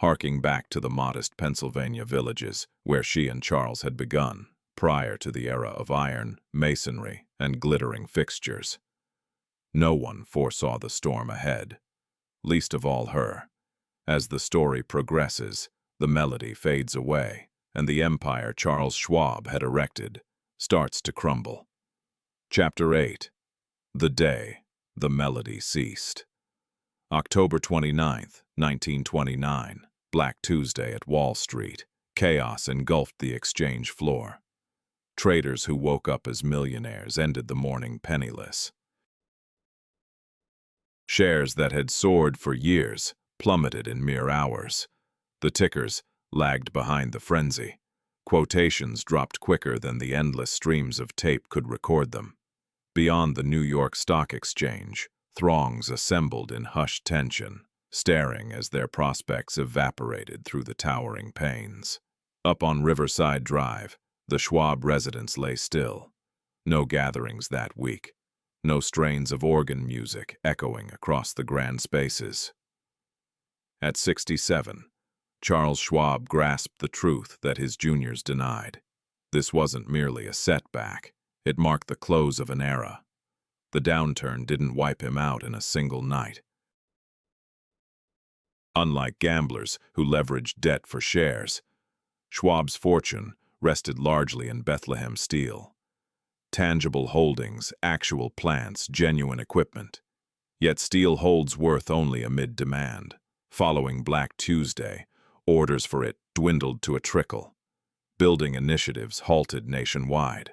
harking back to the modest Pennsylvania villages where she and Charles had begun, prior to the era of iron, masonry, and glittering fixtures. No one foresaw the storm ahead, least of all her. As the story progresses, the melody fades away, and the empire Charles Schwab had erected starts to crumble. Chapter 8. The Day the Melody Ceased. October 29th, 1929, Black Tuesday at Wall Street. Chaos engulfed the exchange floor. Traders who woke up as millionaires ended the morning penniless. Shares that had soared for years plummeted in mere hours. The tickers lagged behind the frenzy. Quotations dropped quicker than the endless streams of tape could record them. Beyond the New York Stock Exchange, throngs assembled in hushed tension, staring as their prospects evaporated through the towering panes. Up on Riverside Drive, the Schwab residence lay still. No gatherings that week. No strains of organ music echoing across the grand spaces. At 67, Charles Schwab grasped the truth that his juniors denied. This wasn't merely a setback. It marked the close of an era. The downturn didn't wipe him out in a single night. Unlike gamblers who leveraged debt for shares, Schwab's fortune rested largely in Bethlehem steel. Tangible holdings, actual plants, genuine equipment. Yet steel holds worth only amid demand. Following Black Tuesday, orders for it dwindled to a trickle. Building initiatives halted nationwide.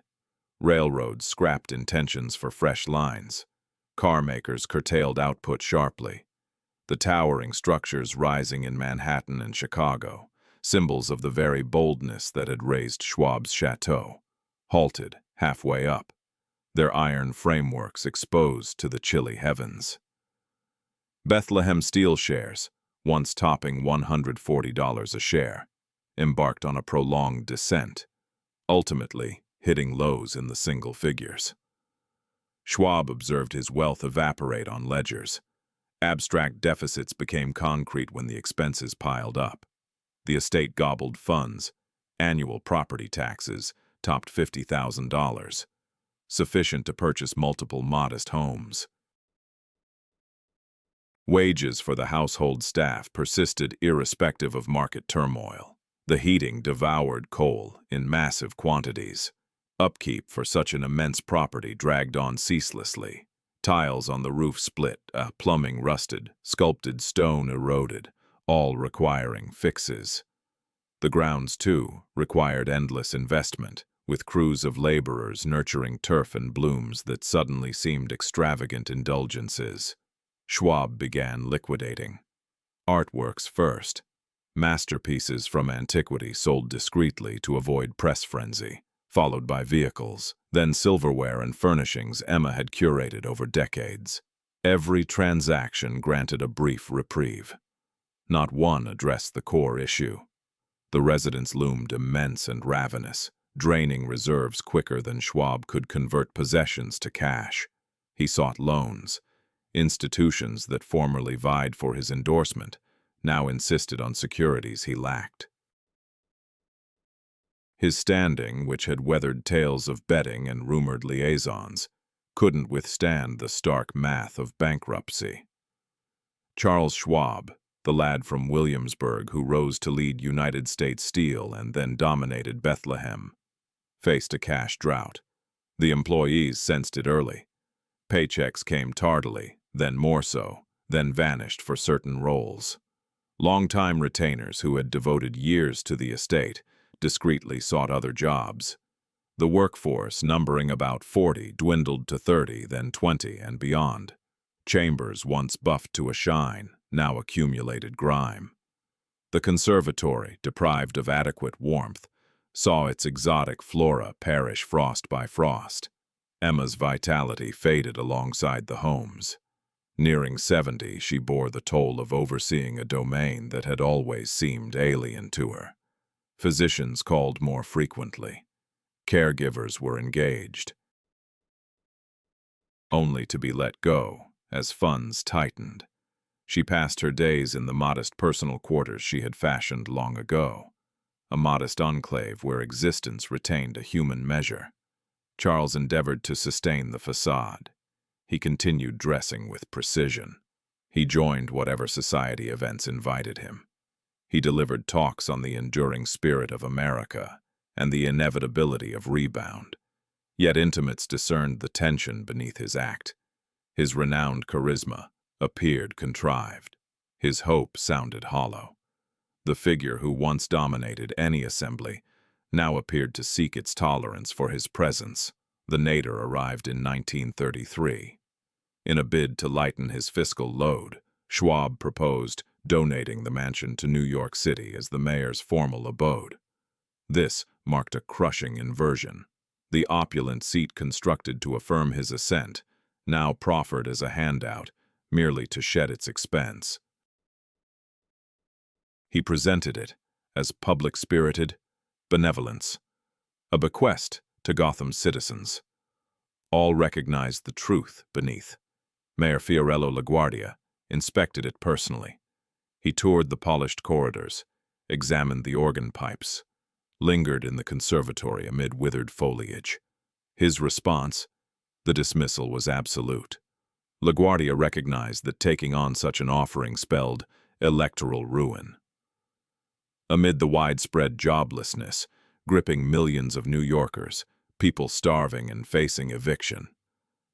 Railroads scrapped intentions for fresh lines. Car makers curtailed output sharply. The towering structures rising in Manhattan and Chicago, symbols of the very boldness that had raised Schwab's chateau, halted halfway up, their iron frameworks exposed to the chilly heavens. Bethlehem Steel shares, once topping $140 a share, embarked on a prolonged descent, ultimately hitting lows in the single figures. Schwab observed his wealth evaporate on ledgers. Abstract deficits became concrete when the expenses piled up. The estate gobbled funds. Annual property taxes topped $50,000, sufficient to purchase multiple modest homes. Wages for the household staff persisted irrespective of market turmoil. The heating devoured coal in massive quantities. Upkeep for such an immense property dragged on ceaselessly. Tiles on the roof split, plumbing rusted, sculpted stone eroded, all requiring fixes. The grounds, too, required endless investment, with crews of laborers nurturing turf and blooms that suddenly seemed extravagant indulgences. Schwab began liquidating. Artworks first. Masterpieces from antiquity sold discreetly to avoid press frenzy, followed by vehicles, then silverware and furnishings Emma had curated over decades. Every transaction granted a brief reprieve. Not one addressed the core issue. The residence loomed immense and ravenous, draining reserves quicker than Schwab could convert possessions to cash. He sought loans. Institutions that formerly vied for his endorsement now insisted on securities he lacked. His standing, which had weathered tales of betting and rumored liaisons, couldn't withstand the stark math of bankruptcy. Charles Schwab, the lad from Williamsburg who rose to lead United States Steel and then dominated Bethlehem, faced a cash drought. The employees sensed it early. Paychecks came tardily, then more so, then vanished for certain roles. Longtime retainers who had devoted years to the estate discreetly sought other jobs. The workforce, numbering about 40, dwindled to 30, then 20 and beyond. Chambers, once buffed to a shine, now accumulated grime. The conservatory, deprived of adequate warmth, saw its exotic flora perish frost by frost. Emma's vitality faded alongside the home's. Nearing 70, she bore the toll of overseeing a domain that had always seemed alien to her. Physicians called more frequently. Caregivers were engaged, only to be let go as funds tightened. She passed her days in the modest personal quarters she had fashioned long ago, a modest enclave where existence retained a human measure. Charles endeavored to sustain the facade. He continued dressing with precision. He joined whatever society events invited him. He delivered talks on the enduring spirit of America and the inevitability of rebound. Yet intimates discerned the tension beneath his act. His renowned charisma appeared contrived. His hope sounded hollow. The figure who once dominated any assembly now appeared to seek its tolerance for his presence. The nadir arrived in 1933. In a bid to lighten his fiscal load, Schwab proposed donating the mansion to New York City as the mayor's formal abode. This marked a crushing inversion. The opulent seat constructed to affirm his ascent, now proffered as a handout, merely to shed its expense. He presented it as public-spirited, benevolence, a bequest to Gotham's citizens. All recognized the truth beneath. Mayor Fiorello LaGuardia inspected it personally. He toured the polished corridors, examined the organ pipes, lingered in the conservatory amid withered foliage. His response, the dismissal, was absolute. LaGuardia recognized that taking on such an offering spelled electoral ruin. Amid the widespread joblessness, gripping millions of New Yorkers, people starving and facing eviction,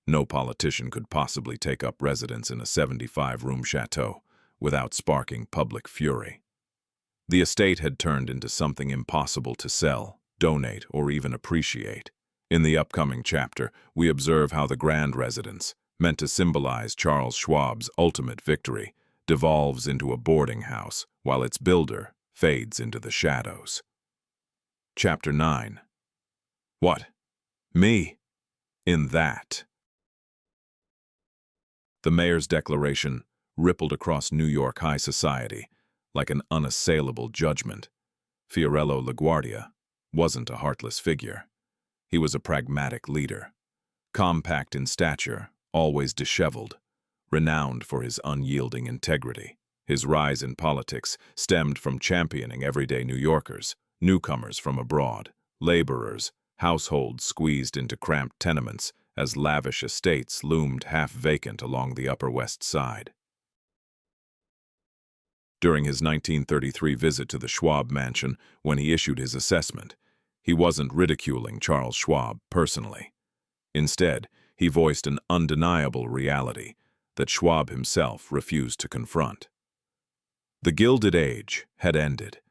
no politician could possibly take up residence in a 75-room chateau without sparking public fury. The estate had turned into something impossible to sell, donate, or even appreciate. In the upcoming chapter, we observe how the grand residence, meant to symbolize Charles Schwab's ultimate victory, devolves into a boarding house, while its builder fades into the shadows. Chapter 9. What? Me? In that. The mayor's declaration rippled across New York high society like an unassailable judgment. Fiorello LaGuardia wasn't a heartless figure. He was a pragmatic leader, compact in stature, always disheveled, renowned for his unyielding integrity. His rise in politics stemmed from championing everyday New Yorkers, newcomers from abroad, laborers, households squeezed into cramped tenements as lavish estates loomed half-vacant along the Upper West Side. During his 1933 visit to the Schwab mansion, when he issued his assessment, he wasn't ridiculing Charles Schwab personally. Instead, he voiced an undeniable reality that Schwab himself refused to confront. The Gilded Age had ended.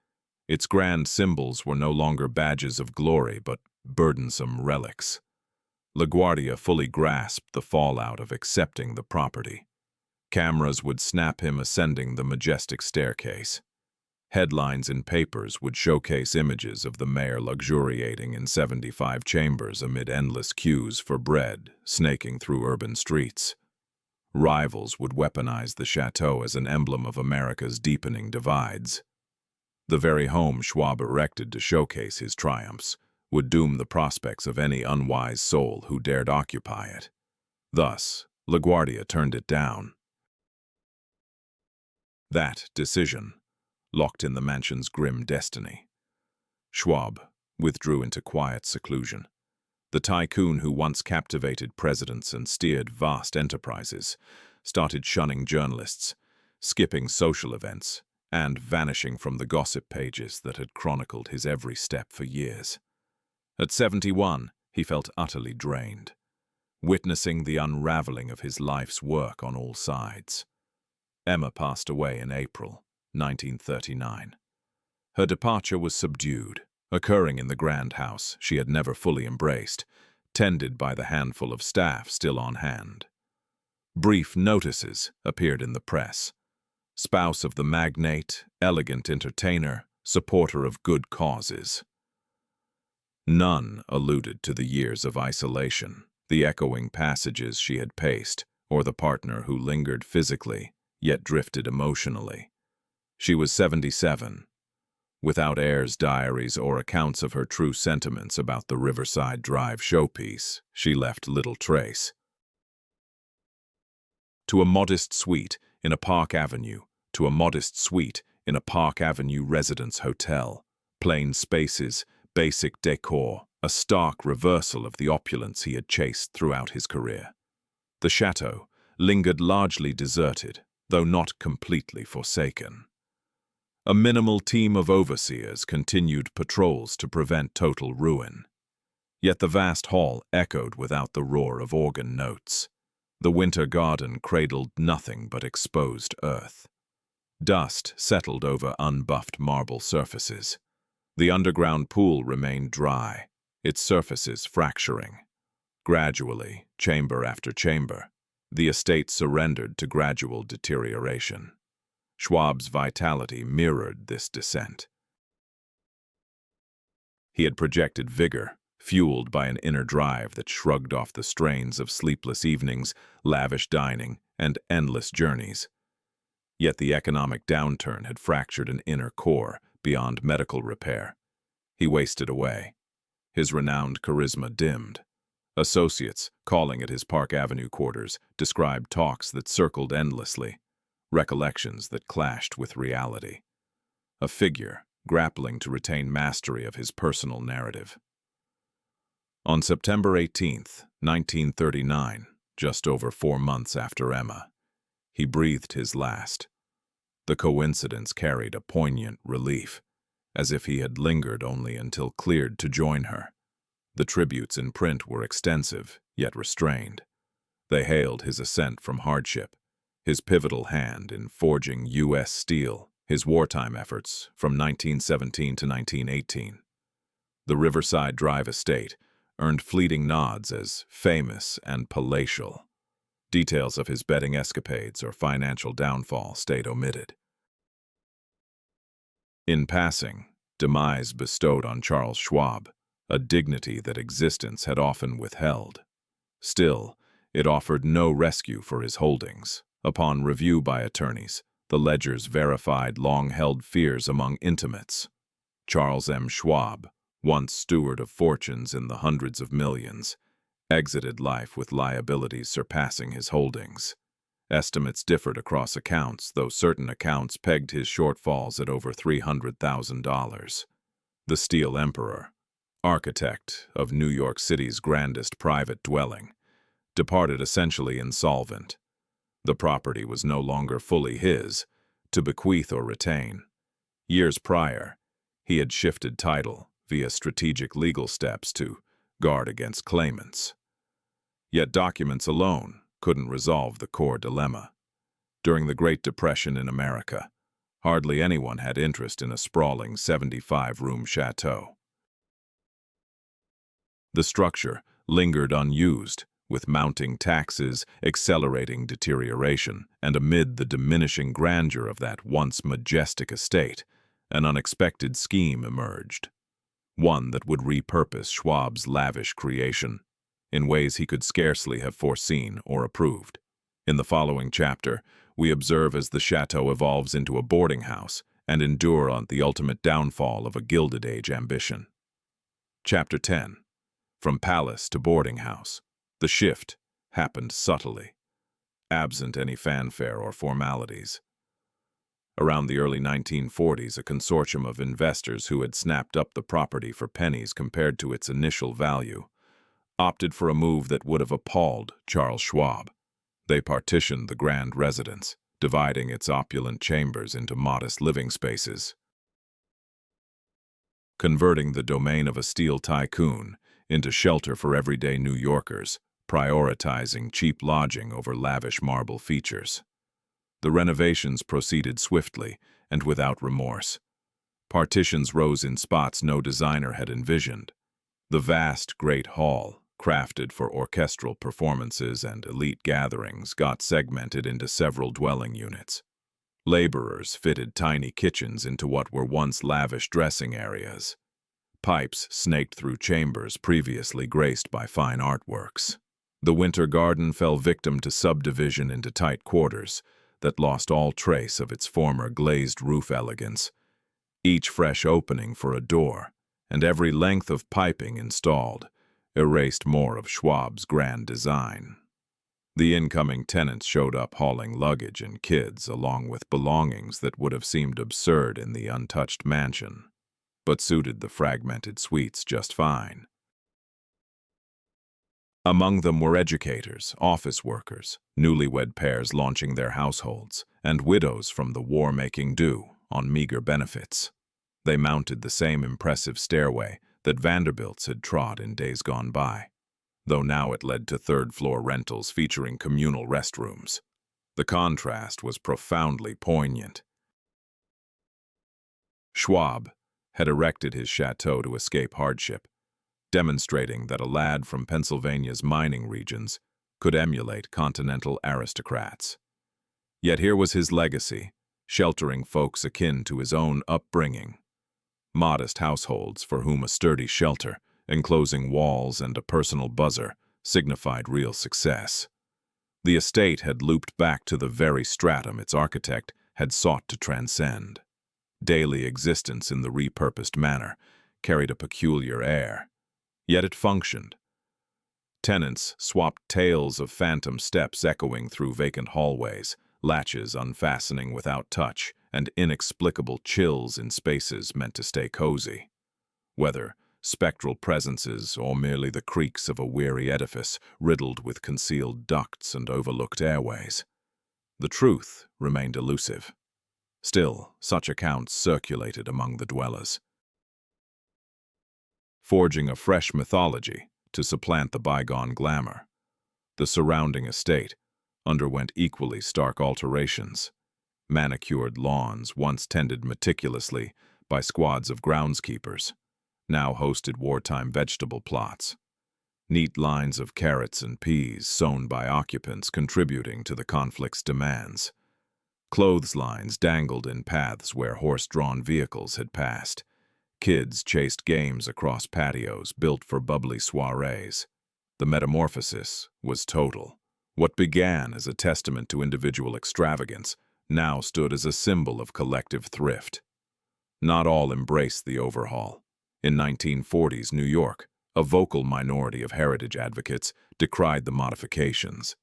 Its grand symbols were no longer badges of glory but burdensome relics. LaGuardia fully grasped the fallout of accepting the property. Cameras would snap him ascending the majestic staircase. Headlines in papers would showcase images of the mayor luxuriating in 75 chambers amid endless queues for bread, snaking through urban streets. Rivals would weaponize the chateau as an emblem of America's deepening divides. The very home Schwab erected to showcase his triumphs would doom the prospects of any unwise soul who dared occupy it. Thus, LaGuardia turned it down. That decision locked in the mansion's grim destiny. Schwab withdrew into quiet seclusion. The tycoon who once captivated presidents and steered vast enterprises started shunning journalists, skipping social events, and vanishing from the gossip pages that had chronicled his every step for years. At 71, he felt utterly drained, witnessing the unraveling of his life's work on all sides. Emma passed away in April 1939. Her departure was subdued, occurring in the grand house she had never fully embraced, tended by the handful of staff still on hand. Brief notices appeared in the press. Spouse of the magnate, elegant entertainer, supporter of good causes. None alluded to the years of isolation, the echoing passages she had paced, or the partner who lingered physically, yet drifted emotionally. She was 77. Without heirs' diaries or accounts of her true sentiments about the Riverside Drive showpiece, she left little trace. To a modest suite in a Park Avenue, to a modest suite in a Park Avenue residence hotel. Plain spaces, basic decor, a stark reversal of the opulence he had chased throughout his career. The chateau lingered largely deserted, though not completely forsaken. A minimal team of overseers continued patrols to prevent total ruin. Yet the vast hall echoed without the roar of organ notes. The winter garden cradled nothing but exposed earth. Dust settled over unbuffed marble surfaces. The underground pool remained dry, its surfaces fracturing. Gradually, chamber after chamber, the estate surrendered to gradual deterioration. Schwab's vitality mirrored this descent. He had projected vigor, fueled by an inner drive that shrugged off the strains of sleepless evenings, lavish dining, and endless journeys. Yet the economic downturn had fractured an inner core beyond medical repair. He wasted away. His renowned charisma dimmed. Associates, calling at his Park Avenue quarters, described talks that circled endlessly, recollections that clashed with reality. A figure grappling to retain mastery of his personal narrative. On September 18, 1939, just over 4 months after Emma, he breathed his last. The coincidence carried a poignant relief, as if he had lingered only until cleared to join her. The tributes in print were extensive, yet restrained. They hailed his ascent from hardship, his pivotal hand in forging U.S. steel, his wartime efforts from 1917 to 1918. The Riverside Drive estate earned fleeting nods as famous and palatial. Details of his betting escapades or financial downfall stayed omitted. In passing, demise bestowed on Charles Schwab a dignity that existence had often withheld. Still, it offered no rescue for his holdings. Upon review by attorneys, the ledgers verified long-held fears among intimates. Charles M. Schwab, once steward of fortunes in the hundreds of millions, exited life with liabilities surpassing his holdings. Estimates differed across accounts, though certain accounts pegged his shortfalls at over $300,000. The Steel Emperor, architect of New York City's grandest private dwelling, departed essentially insolvent. The property was no longer fully his, to bequeath or retain. Years prior, he had shifted title via strategic legal steps to guard against claimants. Yet documents alone couldn't resolve the core dilemma. During the Great Depression in America, hardly anyone had interest in a sprawling 75-room chateau. The structure lingered unused, with mounting taxes accelerating deterioration, and amid the diminishing grandeur of that once majestic estate, an unexpected scheme emerged. One that would repurpose Schwab's lavish creation in ways he could scarcely have foreseen or approved. In the following chapter, we observe as the chateau evolves into a boarding house and endure on the ultimate downfall of a Gilded Age ambition. Chapter 10. From Palace to Boarding House. The shift happened subtly, absent any fanfare or formalities. Around the early 1940s, a consortium of investors who had snapped up the property for pennies compared to its initial value opted for a move that would have appalled Charles Schwab. They partitioned the grand residence, dividing its opulent chambers into modest living spaces. Converting the domain of a steel tycoon into shelter for everyday New Yorkers, prioritizing cheap lodging over lavish marble features. The renovations proceeded swiftly and without remorse. Partitions rose in spots no designer had envisioned. The vast Great Hall, crafted for orchestral performances and elite gatherings, got segmented into several dwelling units. Laborers fitted tiny kitchens into what were once lavish dressing areas. Pipes snaked through chambers previously graced by fine artworks. The Winter Garden fell victim to subdivision into tight quarters that lost all trace of its former glazed roof elegance, each fresh opening for a door, and every length of piping installed, erased more of Schwab's grand design. The incoming tenants showed up hauling luggage and kids along with belongings that would have seemed absurd in the untouched mansion, but suited the fragmented suites just fine. Among them were educators, office workers, newlywed pairs launching their households, and widows from the war-making due on meager benefits. They mounted the same impressive stairway that Vanderbilt's had trod in days gone by, though now it led to third-floor rentals featuring communal restrooms. The contrast was profoundly poignant. Schwab had erected his chateau to escape hardship, demonstrating that a lad from Pennsylvania's mining regions could emulate continental aristocrats. Yet here was his legacy, sheltering folks akin to his own upbringing. Modest households for whom a sturdy shelter, enclosing walls and a personal buzzer signified real success. The estate had looped back to the very stratum its architect had sought to transcend. Daily existence in the repurposed manor carried a peculiar air. Yet it functioned. Tenants swapped tales of phantom steps echoing through vacant hallways, latches unfastening without touch, and inexplicable chills in spaces meant to stay cozy. Whether spectral presences or merely the creaks of a weary edifice riddled with concealed ducts and overlooked airways, the truth remained elusive. Still, such accounts circulated among the dwellers, forging a fresh mythology to supplant the bygone glamour. The surrounding estate underwent equally stark alterations. Manicured lawns, once tended meticulously by squads of groundskeepers, now hosted wartime vegetable plots. Neat lines of carrots and peas sown by occupants contributing to the conflict's demands. Clotheslines dangled in paths where horse-drawn vehicles had passed. Kids chased games across patios built for bubbly soirees. The metamorphosis was total. What began as a testament to individual extravagance now stood as a symbol of collective thrift. Not all embraced the overhaul. In 1940s New York, a vocal minority of heritage advocates decried the modifications.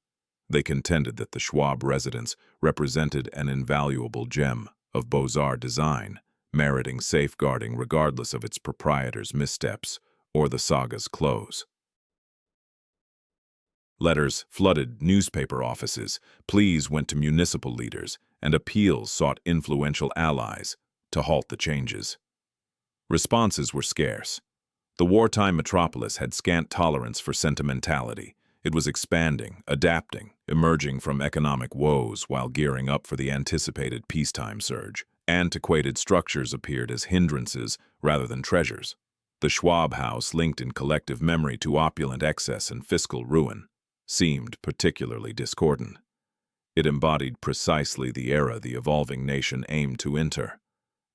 They contended that the Schwab residence represented an invaluable gem of Beaux-Arts design, meriting safeguarding regardless of its proprietor's missteps or the saga's close. Letters flooded newspaper offices, pleas went to municipal leaders, and appeals sought influential allies to halt the changes. Responses were scarce. The wartime metropolis had scant tolerance for sentimentality. It was expanding, adapting, emerging from economic woes while gearing up for the anticipated peacetime surge. Antiquated structures appeared as hindrances rather than treasures. The Schwab house, linked in collective memory to opulent excess and fiscal ruin, seemed particularly discordant. It embodied precisely the era the evolving nation aimed to enter.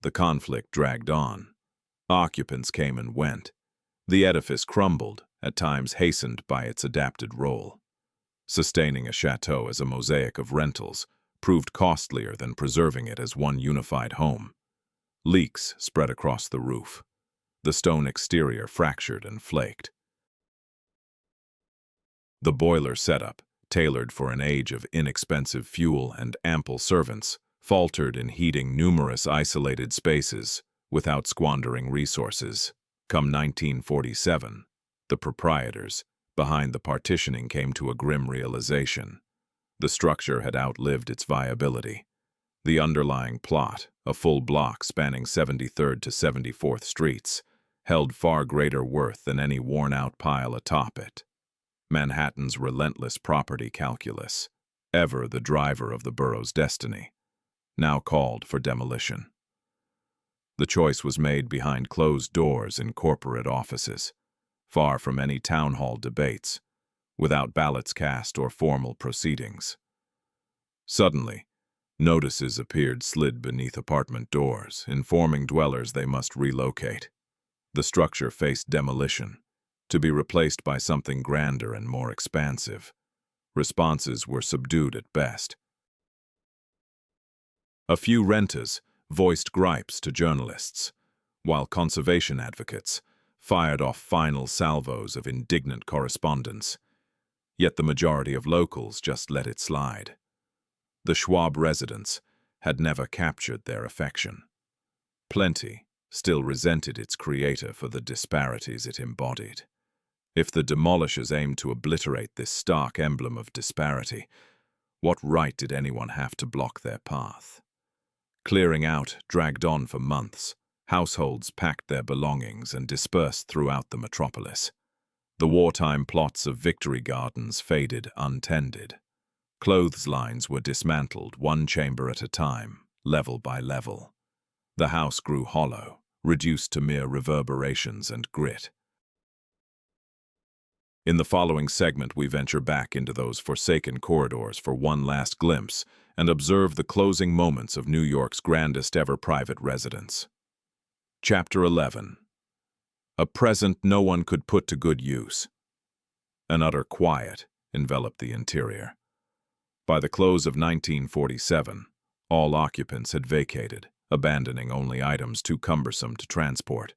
The conflict dragged on. Occupants came and went. The edifice crumbled, at times hastened by its adapted role. Sustaining a chateau as a mosaic of rentals proved costlier than preserving it as one unified home. Leaks spread across the roof. The stone exterior fractured and flaked. The boiler setup, tailored for an age of inexpensive fuel and ample servants, faltered in heating numerous isolated spaces without squandering resources. Come 1947, the proprietors behind the partitioning came to a grim realization. The structure had outlived its viability. The underlying plot, a full block spanning 73rd to 74th Streets, held far greater worth than any worn-out pile atop it. Manhattan's relentless property calculus, ever the driver of the borough's destiny, now called for demolition. The choice was made behind closed doors in corporate offices, far from any town hall debates, without ballots cast or formal proceedings. Suddenly, notices appeared slid beneath apartment doors, informing dwellers they must relocate. The structure faced demolition, to be replaced by something grander and more expansive. Responses were subdued at best. A few renters voiced gripes to journalists, while conservation advocates fired off final salvos of indignant correspondence. Yet the majority of locals just let it slide. The Schwab residence had never captured their affection. Plenty still resented its creator for the disparities it embodied. If the demolishers aimed to obliterate this stark emblem of disparity, what right did anyone have to block their path? Clearing out dragged on for months. Households packed their belongings and dispersed throughout the metropolis. The wartime plots of victory gardens faded untended. Clotheslines were dismantled one chamber at a time, level by level. The house grew hollow, reduced to mere reverberations and grit. In the following segment, we venture back into those forsaken corridors for one last glimpse and observe the closing moments of New York's grandest ever private residence. Chapter 11. A present no one could put to good use. An utter quiet enveloped the interior. By the close of 1947, all occupants had vacated, abandoning only items too cumbersome to transport.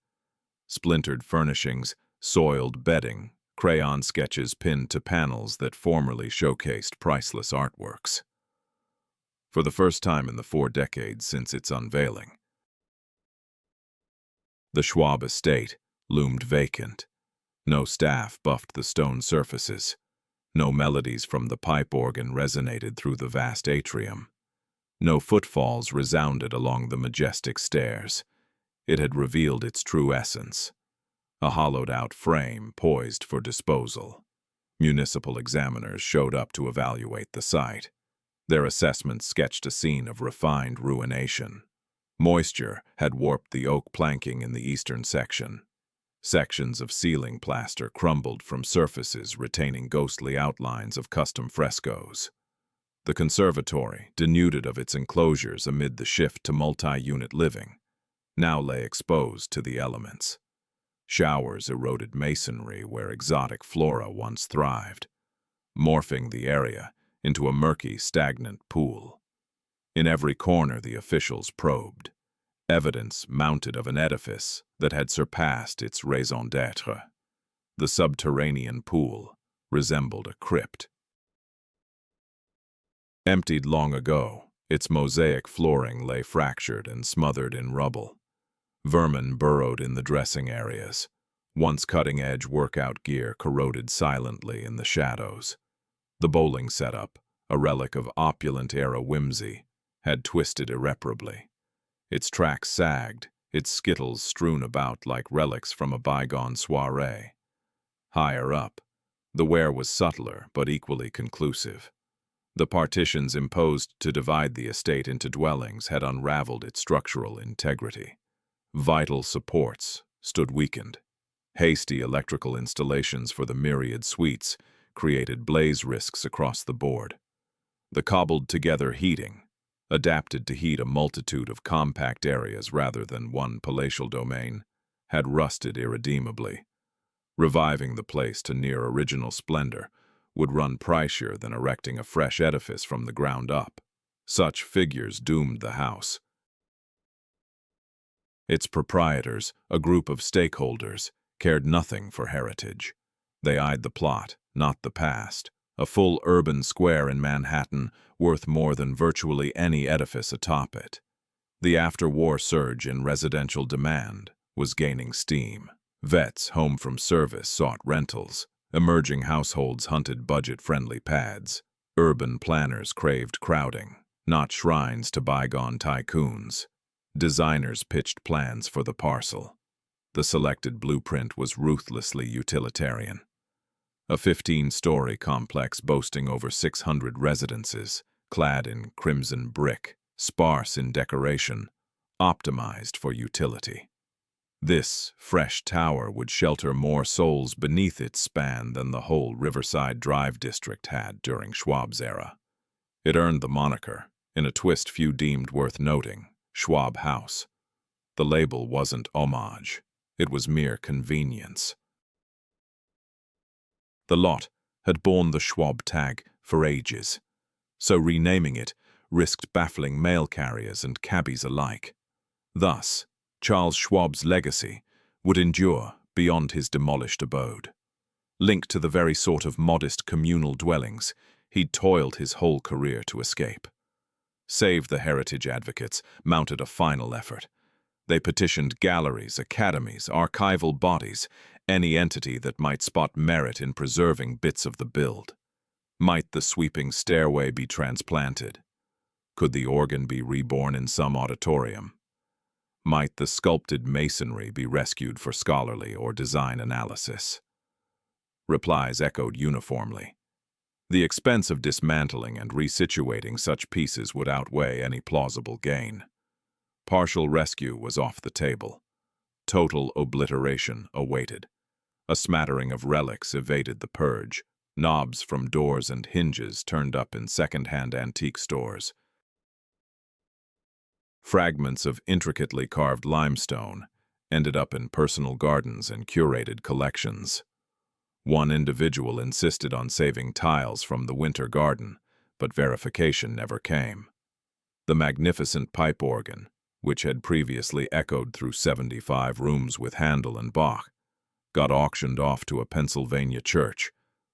splintered furnishings, soiled bedding, crayon sketches pinned to panels that formerly showcased priceless artworks. For the first time in the 4 decades since its unveiling, the Schwab estate loomed vacant. No staff buffed the stone surfaces. No melodies from the pipe organ resonated through the vast atrium. No footfalls resounded along the majestic stairs. It had revealed its true essence. A hollowed-out frame poised for disposal. Municipal examiners showed up to evaluate the site. Their assessment sketched a scene of refined ruination. Moisture had warped the oak planking in the eastern section. Sections of ceiling plaster crumbled from surfaces retaining ghostly outlines of custom frescoes. The conservatory, denuded of its enclosures amid the shift to multi-unit living, now lay exposed to the elements. Showers eroded masonry where exotic flora once thrived, morphing the area into a murky, stagnant pool. In every corner the officials probed. Evidence mounted of an edifice that had surpassed its raison d'être. The subterranean pool resembled a crypt. Emptied long ago, its mosaic flooring lay fractured and smothered in rubble. Vermin burrowed in the dressing areas. Once cutting-edge workout gear corroded silently in the shadows. The bowling setup, a relic of opulent-era whimsy, had twisted irreparably. Its tracks sagged, its skittles strewn about like relics from a bygone soiree. Higher up, the wear was subtler but equally conclusive. The partitions imposed to divide the estate into dwellings had unraveled its structural integrity. Vital supports stood weakened. Hasty electrical installations for the myriad suites created blaze risks across the board. The cobbled-together heating, adapted to heat a multitude of compact areas rather than one palatial domain, had rusted irredeemably. Reviving the place to near original splendor would run pricier than erecting a fresh edifice from the ground up. Such figures doomed the house. Its proprietors, a group of stakeholders, cared nothing for heritage. They eyed the plot, not the past. A full urban square in Manhattan worth more than virtually any edifice atop it. The after-war surge in residential demand was gaining steam. Vets home from service sought rentals. Emerging households hunted budget-friendly pads. Urban planners craved crowding, not shrines to bygone tycoons. Designers pitched plans for the parcel. The selected blueprint was ruthlessly utilitarian. A 15-story complex boasting over 600 residences, clad in crimson brick, sparse in decoration, optimized for utility. This fresh tower would shelter more souls beneath its span than the whole Riverside Drive district had during Schwab's era. It earned the moniker, in a twist few deemed worth noting, Schwab House. The label wasn't homage, it was mere convenience. The lot had borne the Schwab tag for ages, so renaming it risked baffling mail carriers and cabbies alike. Thus, Charles Schwab's legacy would endure beyond his demolished abode. Linked to the very sort of modest communal dwellings he'd toiled his whole career to escape. Save the heritage advocates mounted a final effort. They petitioned galleries, academies, archival bodies, any entity that might spot merit in preserving bits of the build. Might the sweeping stairway be transplanted? Could the organ be reborn in some auditorium? Might the sculpted masonry be rescued for scholarly or design analysis? Replies echoed uniformly. The expense of dismantling and resituating such pieces would outweigh any plausible gain. Partial rescue was off the table. Total obliteration awaited. A smattering of relics evaded the purge, knobs from doors and hinges turned up in second-hand antique stores. Fragments of intricately carved limestone ended up in personal gardens and curated collections. One individual insisted on saving tiles from the winter garden, but verification never came. The magnificent pipe organ, which had previously echoed through 75 rooms with Handel and Bach, got auctioned off to a Pennsylvania church,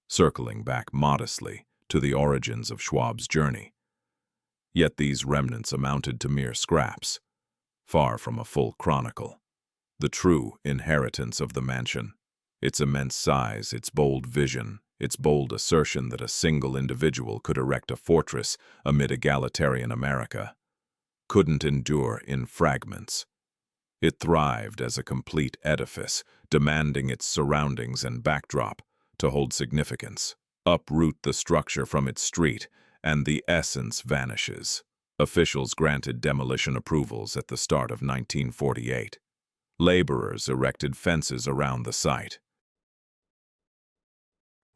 circling back modestly to the origins of Schwab's journey. Yet these remnants amounted to mere scraps, far from a full chronicle. The true inheritance of the mansion, its immense size, its bold vision, its bold assertion that a single individual could erect a fortress amid egalitarian America, couldn't endure in fragments. It thrived as a complete edifice, demanding its surroundings and backdrop to hold significance. Uproot the structure from its street, and the essence vanishes. Officials granted demolition approvals at the start of 1948. Laborers erected fences around the site.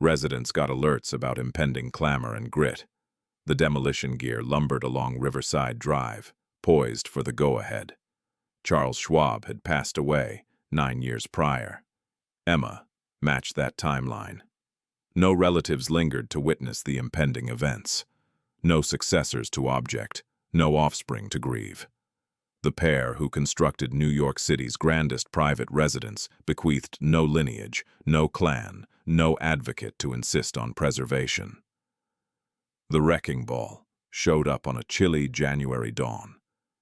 Residents got alerts about impending clamor and grit. The demolition gear lumbered along Riverside Drive, poised for the go-ahead. Charles Schwab had passed away 9 years prior. Emma matched that timeline. No relatives lingered to witness the impending events. No successors to object, no offspring to grieve. The pair who constructed New York City's grandest private residence bequeathed no lineage, no clan, no advocate to insist on preservation. The wrecking ball showed up on a chilly January dawn.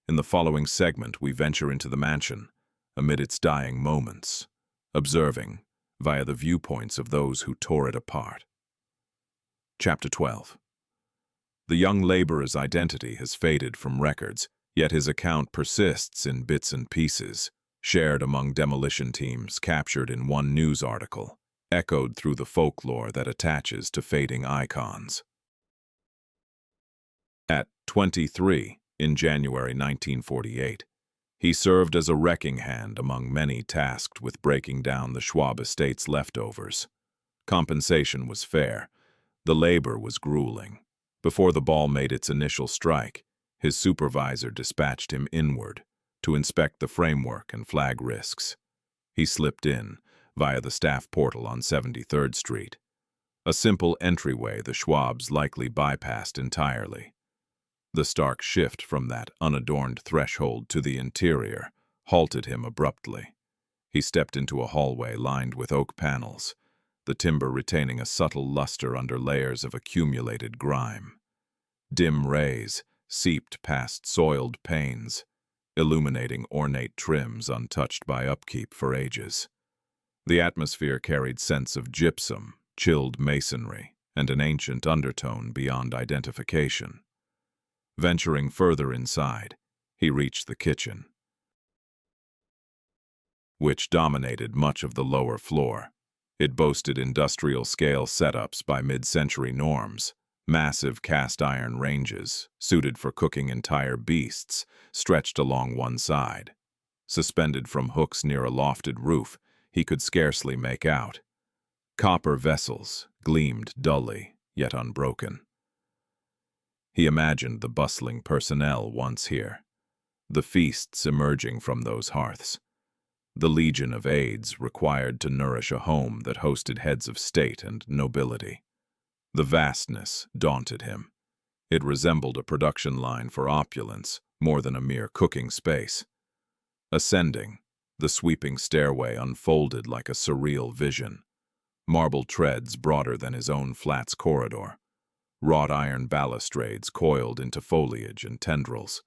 In the following segment, we venture into the mansion, amid its dying moments, observing, via the viewpoints of those who tore it apart. Chapter 12. The young laborer's identity has faded from records, yet his account persists in bits and pieces, shared among demolition teams, captured in one news article, echoed through the folklore that attaches to fading icons. At 23, in January 1948, he served as a wrecking hand among many tasked with breaking down the Schwab estate's leftovers. Compensation was fair. The labor was grueling. Before the ball made its initial strike, his supervisor dispatched him inward to inspect the framework and flag risks. He slipped in via the staff portal on 73rd Street, a simple entryway the Schwabs likely bypassed entirely. The stark shift from that unadorned threshold to the interior halted him abruptly. He stepped into a hallway lined with oak panels, the timber retaining a subtle luster under layers of accumulated grime. Dim rays seeped past soiled panes, illuminating ornate trims untouched by upkeep for ages. The atmosphere carried scents of gypsum, chilled masonry, and an ancient undertone beyond identification. Venturing further inside, he reached the kitchen, which dominated much of the lower floor. It boasted industrial-scale setups by mid-century norms, massive cast-iron ranges, suited for cooking entire beasts, stretched along one side. Suspended from hooks near a lofted roof, he could scarcely make out. Copper vessels gleamed dully, yet unbroken. He imagined the bustling personnel once here, the feasts emerging from those hearths, the legion of aides required to nourish a home that hosted heads of state and nobility. The vastness daunted him. It resembled a production line for opulence more than a mere cooking space. Ascending, the sweeping stairway unfolded like a surreal vision. Marble treads broader than his own flat's corridor. Wrought iron balustrades coiled into foliage and tendrils.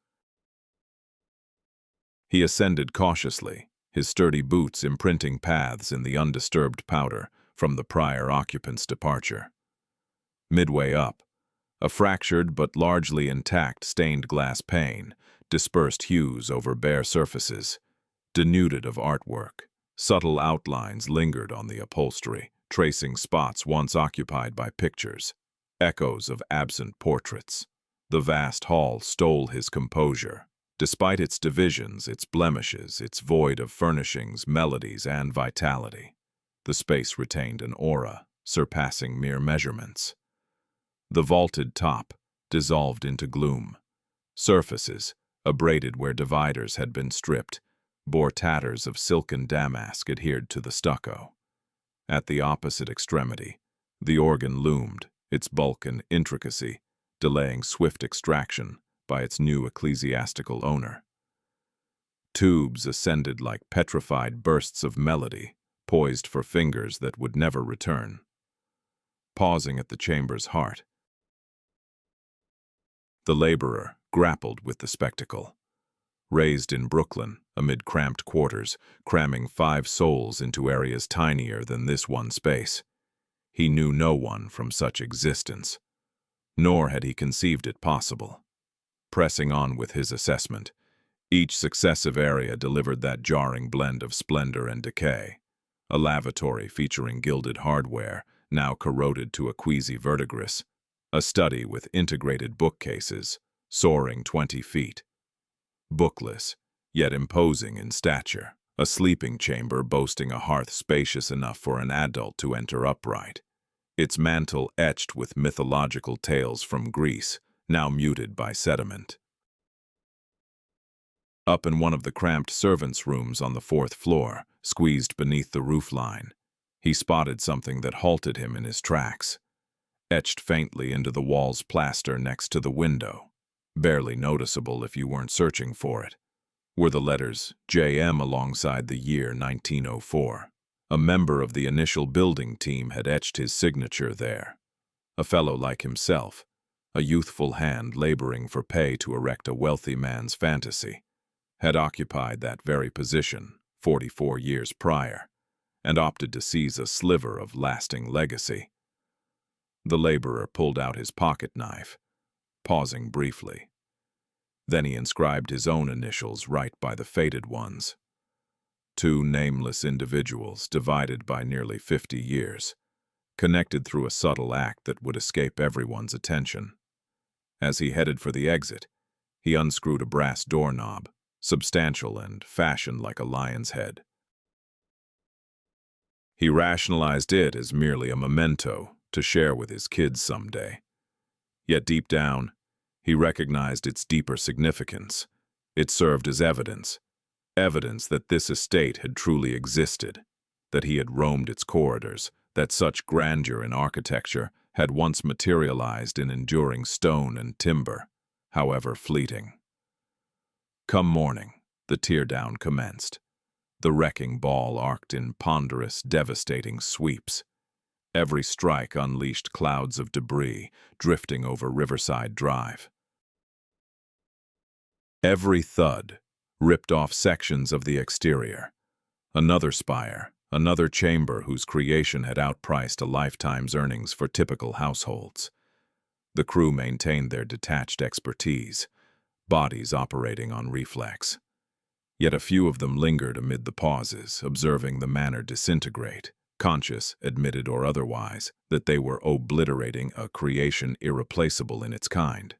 He ascended cautiously, his sturdy boots imprinting paths in the undisturbed powder from the prior occupant's departure. Midway up, a fractured but largely intact stained glass pane dispersed hues over bare surfaces, denuded of artwork. Subtle outlines lingered on the upholstery, tracing spots once occupied by pictures, echoes of absent portraits. The vast hall stole his composure. Despite its divisions, its blemishes, its void of furnishings, melodies, and vitality, the space retained an aura surpassing mere measurements. The vaulted top dissolved into gloom. Surfaces, abraded where dividers had been stripped, bore tatters of silken damask adhered to the stucco. At the opposite extremity, the organ loomed, its bulk and intricacy delaying swift extraction by its new ecclesiastical owner. Tubes ascended like petrified bursts of melody, poised for fingers that would never return. Pausing at the chamber's heart, the laborer grappled with the spectacle. Raised in Brooklyn, amid cramped quarters, cramming 5 souls into areas tinier than this one space, he knew no one from such existence, nor had he conceived it possible. Pressing on with his assessment, each successive area delivered that jarring blend of splendor and decay. A lavatory featuring gilded hardware, now corroded to a queasy verdigris. A study with integrated bookcases, soaring 20 feet. Bookless, yet imposing in stature. A sleeping chamber boasting a hearth spacious enough for an adult to enter upright. Its mantel etched with mythological tales from Greece, now muted by sediment. Up in one of the cramped servants' rooms on the 4th floor, squeezed beneath the roofline, he spotted something that halted him in his tracks. Etched faintly into the wall's plaster next to the window, barely noticeable if you weren't searching for it, were the letters JM alongside the year 1904. A member of the initial building team had etched his signature there. A fellow like himself, a youthful hand laboring for pay to erect a wealthy man's fantasy, had occupied that very position 44 years prior, and opted to seize a sliver of lasting legacy. The laborer pulled out his pocket knife, pausing briefly. Then he inscribed his own initials right by the faded ones. 2 nameless individuals divided by nearly 50 years, connected through a subtle act that would escape everyone's attention. As he headed for the exit, he unscrewed a brass doorknob, substantial and fashioned like a lion's head. He rationalized it as merely a memento to share with his kids someday. Yet deep down, he recognized its deeper significance. It served as evidence that this estate had truly existed, that he had roamed its corridors, that such grandeur in architecture had once materialized in enduring stone and timber, however fleeting. Come morning, the teardown commenced. The wrecking ball arced in ponderous, devastating sweeps. Every strike unleashed clouds of debris drifting over Riverside Drive. Every thud ripped off sections of the exterior. Another spire, another chamber whose creation had outpriced a lifetime's earnings for typical households. The crew maintained their detached expertise, bodies operating on reflex. Yet a few of them lingered amid the pauses, observing the manor disintegrate, conscious, admitted or otherwise, that they were obliterating a creation irreplaceable in its kind.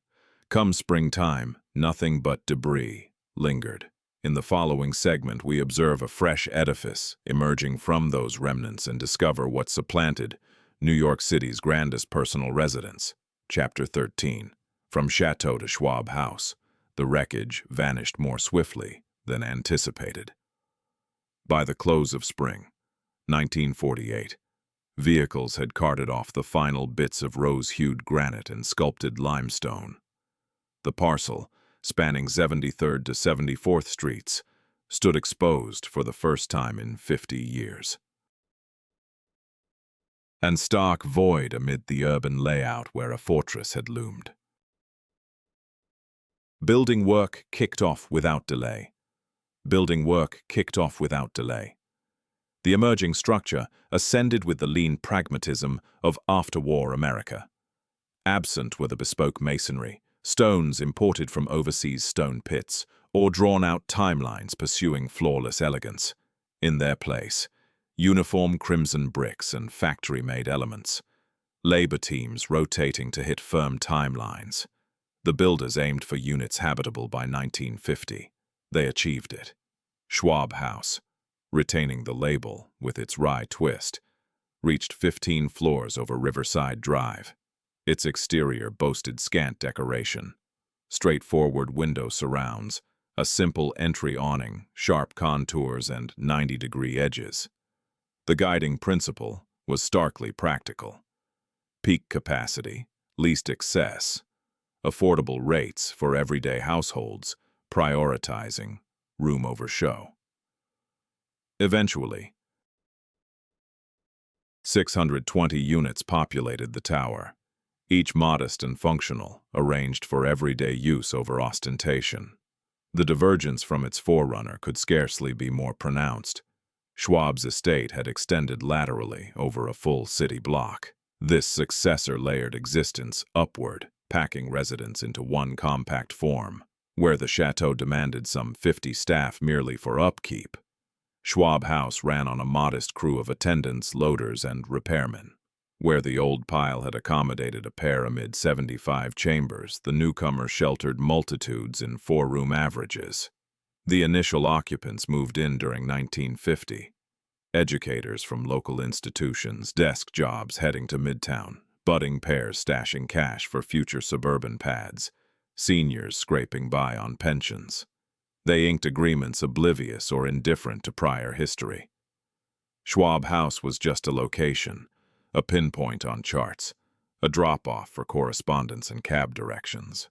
Come springtime, nothing but debris lingered. In the following segment, we observe a fresh edifice emerging from those remnants and discover what supplanted New York City's grandest personal residence. Chapter 13. From Chateau to Schwab House, the wreckage vanished more swiftly than anticipated. By the close of spring, 1948, vehicles had carted off the final bits of rose-hued granite and sculpted limestone. The parcel, spanning 73rd to 74th Streets, stood exposed for the first time in 50 years. And stark void amid the urban layout where a fortress had loomed. Building work kicked off without delay. Building work kicked off without delay. The emerging structure ascended with the lean pragmatism of after-war America. Absent were the bespoke masonry, stones imported from overseas stone pits, or drawn-out timelines pursuing flawless elegance. In their place, uniform crimson bricks and factory-made elements. Labor teams rotating to hit firm timelines. The builders aimed for units habitable by 1950. They achieved it. Schwab House, retaining the label with its wry twist, reached 15 floors over Riverside Drive. Its exterior boasted scant decoration. Straightforward window surrounds, a simple entry awning, sharp contours, and 90-degree edges. The guiding principle was starkly practical. Peak capacity, least excess, affordable rates for everyday households, prioritizing room over show. Eventually, 620 units populated the tower, each modest and functional, arranged for everyday use over ostentation. The divergence from its forerunner could scarcely be more pronounced. Schwab's estate had extended laterally over a full city block. This successor layered existence upward, packing residents into one compact form. Where the chateau demanded some 50 staff merely for upkeep, Schwab House ran on a modest crew of attendants, loaders, and repairmen. Where the old pile had accommodated a pair amid 75 chambers, the newcomer sheltered multitudes in four-room averages. The initial occupants moved in during 1950. Educators from local institutions, desk jobs heading to Midtown, budding pairs stashing cash for future suburban pads, seniors scraping by on pensions. They inked agreements oblivious or indifferent to prior history. Schwab House was just a location, a pinpoint on charts, a drop-off for correspondence and cab directions.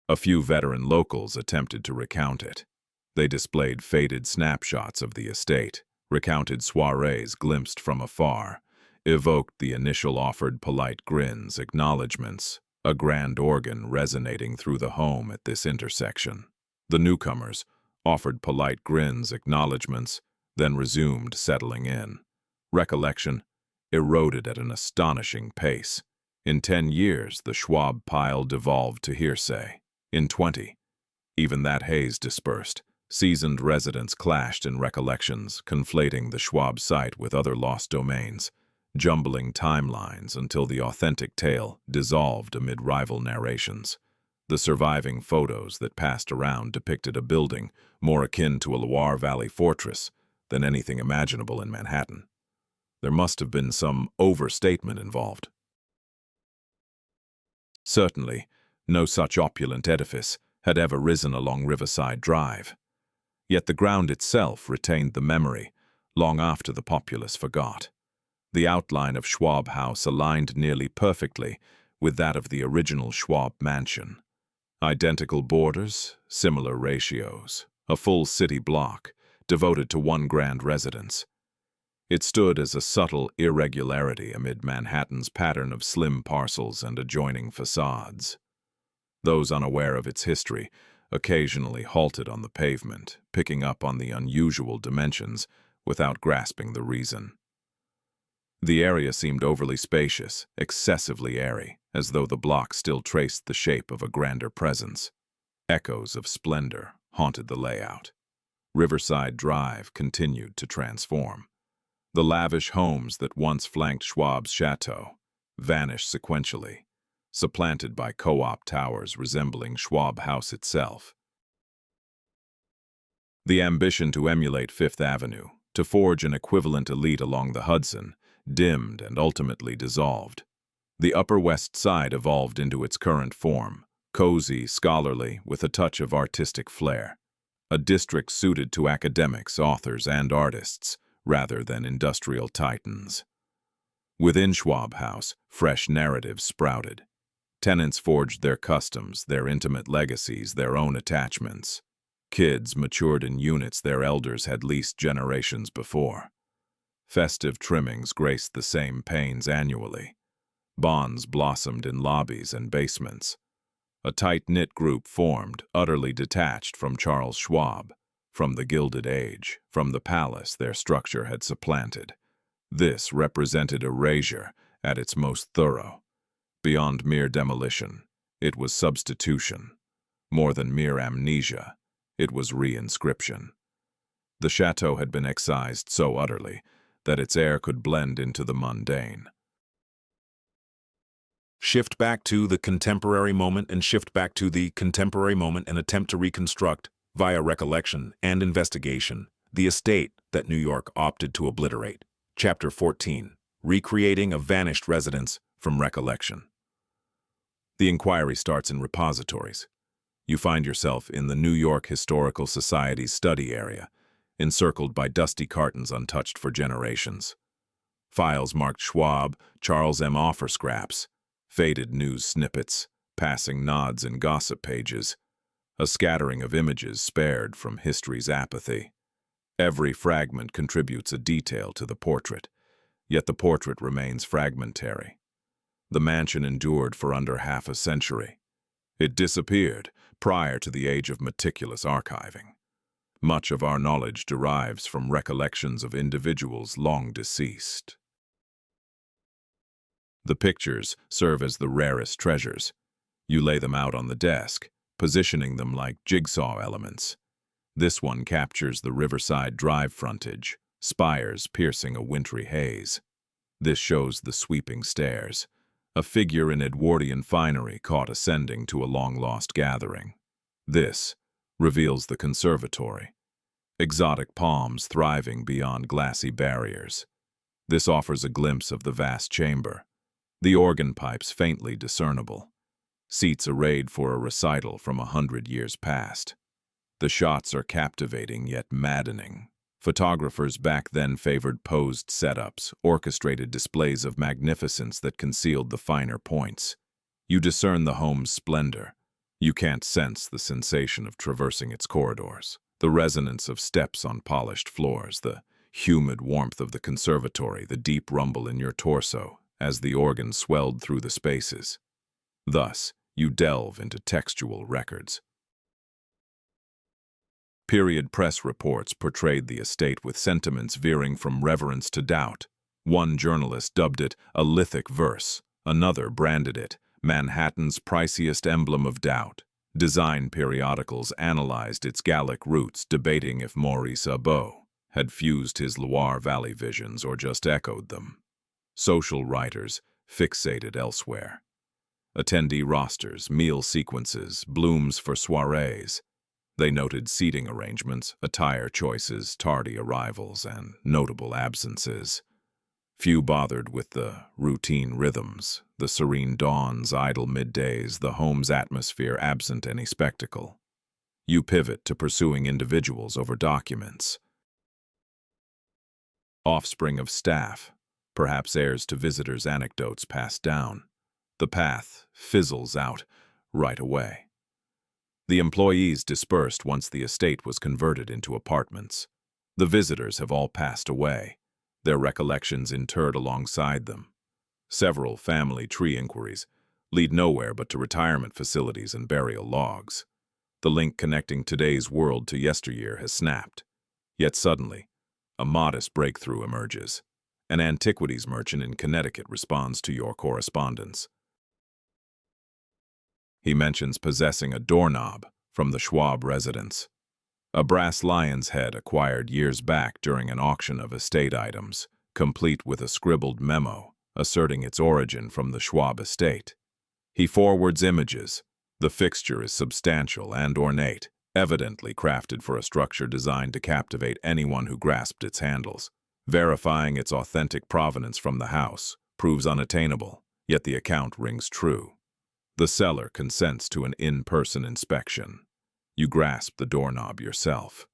A few veteran locals attempted to recount it. They displayed faded snapshots of the estate, recounted soirees glimpsed from afar, evoked the initial offered polite grins, acknowledgments, a grand organ resonating through the home at this intersection. The newcomers offered polite grins, acknowledgments, then resumed settling in. Recollection eroded at an astonishing pace. In 10 years, the Schwab pile devolved to hearsay. In 20, even that haze dispersed. Seasoned residents clashed in recollections, conflating the Schwab site with other lost domains, jumbling timelines until the authentic tale dissolved amid rival narrations. The surviving photos that passed around depicted a building more akin to a Loire Valley fortress than anything imaginable in Manhattan. There must have been some overstatement involved. Certainly, no such opulent edifice had ever risen along Riverside Drive. Yet the ground itself retained the memory long after the populace forgot. The outline of Schwab House aligned nearly perfectly with that of the original Schwab mansion. Identical borders, similar ratios, a full city block devoted to one grand residence. It stood as a subtle irregularity amid Manhattan's pattern of slim parcels and adjoining facades. Those unaware of its history occasionally halted on the pavement, picking up on the unusual dimensions without grasping the reason. The area seemed overly spacious, excessively airy, as though the block still traced the shape of a grander presence. Echoes of splendor haunted the layout. Riverside Drive continued to transform. The lavish homes that once flanked Schwab's chateau vanished sequentially, supplanted by co-op towers resembling Schwab House itself. The ambition to emulate Fifth Avenue, to forge an equivalent elite along the Hudson, dimmed and ultimately dissolved. The Upper West Side evolved into its current form, cozy, scholarly, with a touch of artistic flair. A district suited to academics, authors, and artists, rather than industrial titans. Within Schwab House, fresh narratives sprouted. Tenants forged their customs, their intimate legacies, their own attachments. Kids matured in units their elders had leased generations before. Festive trimmings graced the same panes annually. Bonds blossomed in lobbies and basements. A tight-knit group formed, utterly detached from Charles Schwab, from the Gilded Age, from the palace their structure had supplanted. This represented erasure at its most thorough. Beyond mere demolition, it was substitution. More than mere amnesia, it was reinscription. The chateau had been excised so utterly that its air could blend into the mundane. Shift back to the contemporary moment and shift back to the contemporary moment and attempt to reconstruct, via recollection and investigation, the estate that New York opted to obliterate. Chapter 14. Recreating a Vanished Residence from Recollection. The inquiry starts in repositories. You find yourself in the New York Historical Society's study area, encircled by dusty cartons untouched for generations. Files marked Schwab, Charles M. offer scraps, faded news snippets, passing nods in gossip pages, a scattering of images spared from history's apathy. Every fragment contributes a detail to the portrait, yet the portrait remains fragmentary. The mansion endured for under half a century. It disappeared prior to the age of meticulous archiving. Much of our knowledge derives from recollections of individuals long deceased. The pictures serve as the rarest treasures. You lay them out on the desk, positioning them like jigsaw elements. This one captures the Riverside Drive frontage, spires piercing a wintry haze. This shows the sweeping stairs, a figure in Edwardian finery caught ascending to a long-lost gathering. This reveals the conservatory, exotic palms thriving beyond glassy barriers. This offers a glimpse of the vast chamber, the organ pipes faintly discernible, seats arrayed for a recital from 100 years past. The shots are captivating yet maddening. Photographers back then favored posed setups, orchestrated displays of magnificence that concealed the finer points. You discern the home's splendor. You can't sense the sensation of traversing its corridors, the resonance of steps on polished floors, the humid warmth of the conservatory, the deep rumble in your torso as the organ swelled through the spaces. Thus, you delve into textual records. Period press reports portrayed the estate with sentiments veering from reverence to doubt. One journalist dubbed it a lithic verse. Another branded it Manhattan's priciest emblem of doubt. Design periodicals analyzed its Gallic roots, debating if Maurice Abeau had fused his Loire Valley visions or just echoed them. Social writers fixated elsewhere. Attendee rosters, meal sequences, blooms for soirees. They noted seating arrangements, attire choices, tardy arrivals, and notable absences. Few bothered with the routine rhythms, the serene dawns, idle middays, the home's atmosphere absent any spectacle. You pivot to pursuing individuals over documents. Offspring of staff, perhaps heirs to visitors' anecdotes passed down. The path fizzles out right away. The employees dispersed once the estate was converted into apartments. The visitors have all passed away, their recollections interred alongside them. Several family tree inquiries lead nowhere but to retirement facilities and burial logs. The link connecting today's world to yesteryear has snapped. Yet suddenly, a modest breakthrough emerges. An antiquities merchant in Connecticut responds to your correspondence. He mentions possessing a doorknob from the Schwab residence, a brass lion's head acquired years back during an auction of estate items, complete with a scribbled memo asserting its origin from the Schwab estate. He forwards images. The fixture is substantial and ornate, evidently crafted for a structure designed to captivate anyone who grasped its handles. Verifying its authentic provenance from the house proves unattainable, yet the account rings true. The seller consents to an in-person inspection. You grasp the doorknob yourself.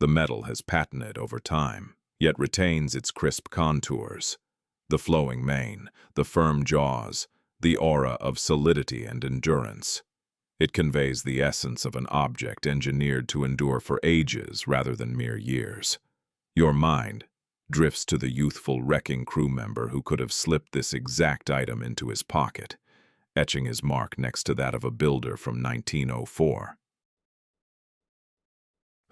The metal has patined over time, yet retains its crisp contours. The flowing mane, the firm jaws, the aura of solidity and endurance. It conveys the essence of an object engineered to endure for ages rather than mere years. Your mind drifts to the youthful wrecking crew member who could have slipped this exact item into his pocket, etching his mark next to that of a builder from 1904.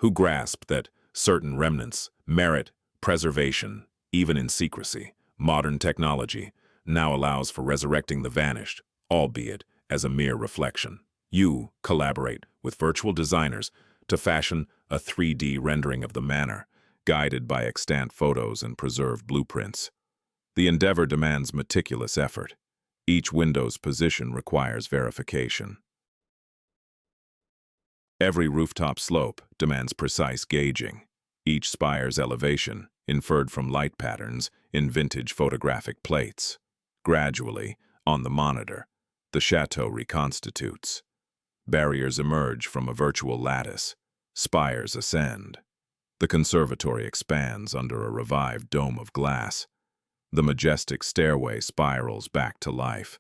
Who grasped that certain remnants merit preservation, even in secrecy. Modern technology now allows for resurrecting the vanished, albeit as a mere reflection. You collaborate with virtual designers to fashion a 3D rendering of the manor, guided by extant photos and preserved blueprints. The endeavor demands meticulous effort. Each window's position requires verification. Every rooftop slope demands precise gauging. Each spire's elevation, inferred from light patterns in vintage photographic plates. Gradually, on the monitor, the chateau reconstitutes. Barriers emerge from a virtual lattice. Spires ascend. The conservatory expands under a revived dome of glass. The majestic stairway spirals back to life.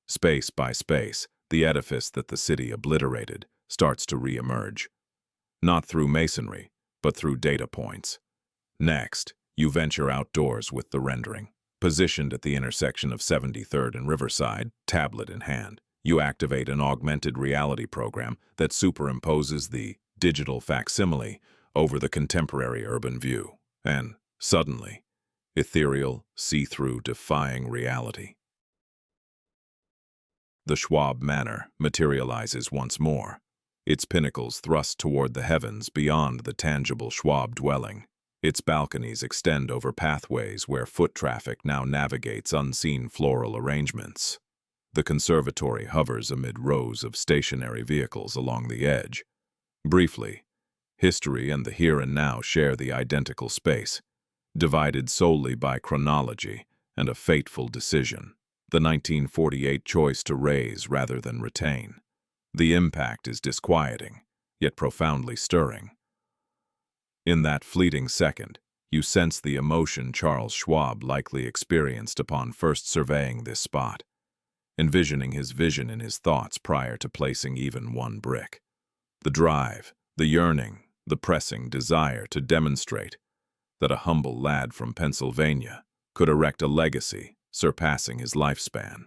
Space by space, the edifice that the city obliterated starts to re-emerge. Not through masonry, but through data points. Next, you venture outdoors with the rendering. Positioned at the intersection of 73rd and Riverside, tablet in hand, you activate an augmented reality program that superimposes the digital facsimile over the contemporary urban view. And, suddenly, ethereal, see-through, defying reality. The Schwab Manor materializes once more, its pinnacles thrust toward the heavens beyond the tangible Schwab dwelling. Its balconies extend over pathways where foot traffic now navigates unseen floral arrangements. The conservatory hovers amid rows of stationary vehicles along the edge. Briefly, history and the here and now share the identical space, divided solely by chronology and a fateful decision. The 1948 choice to raise rather than retain. The impact is disquieting, yet profoundly stirring. In that fleeting second, you sense the emotion Charles Schwab likely experienced upon first surveying this spot, envisioning his vision in his thoughts prior to placing even one brick. The drive, the yearning, the pressing desire to demonstrate that a humble lad from Pennsylvania could erect a legacy surpassing his lifespan.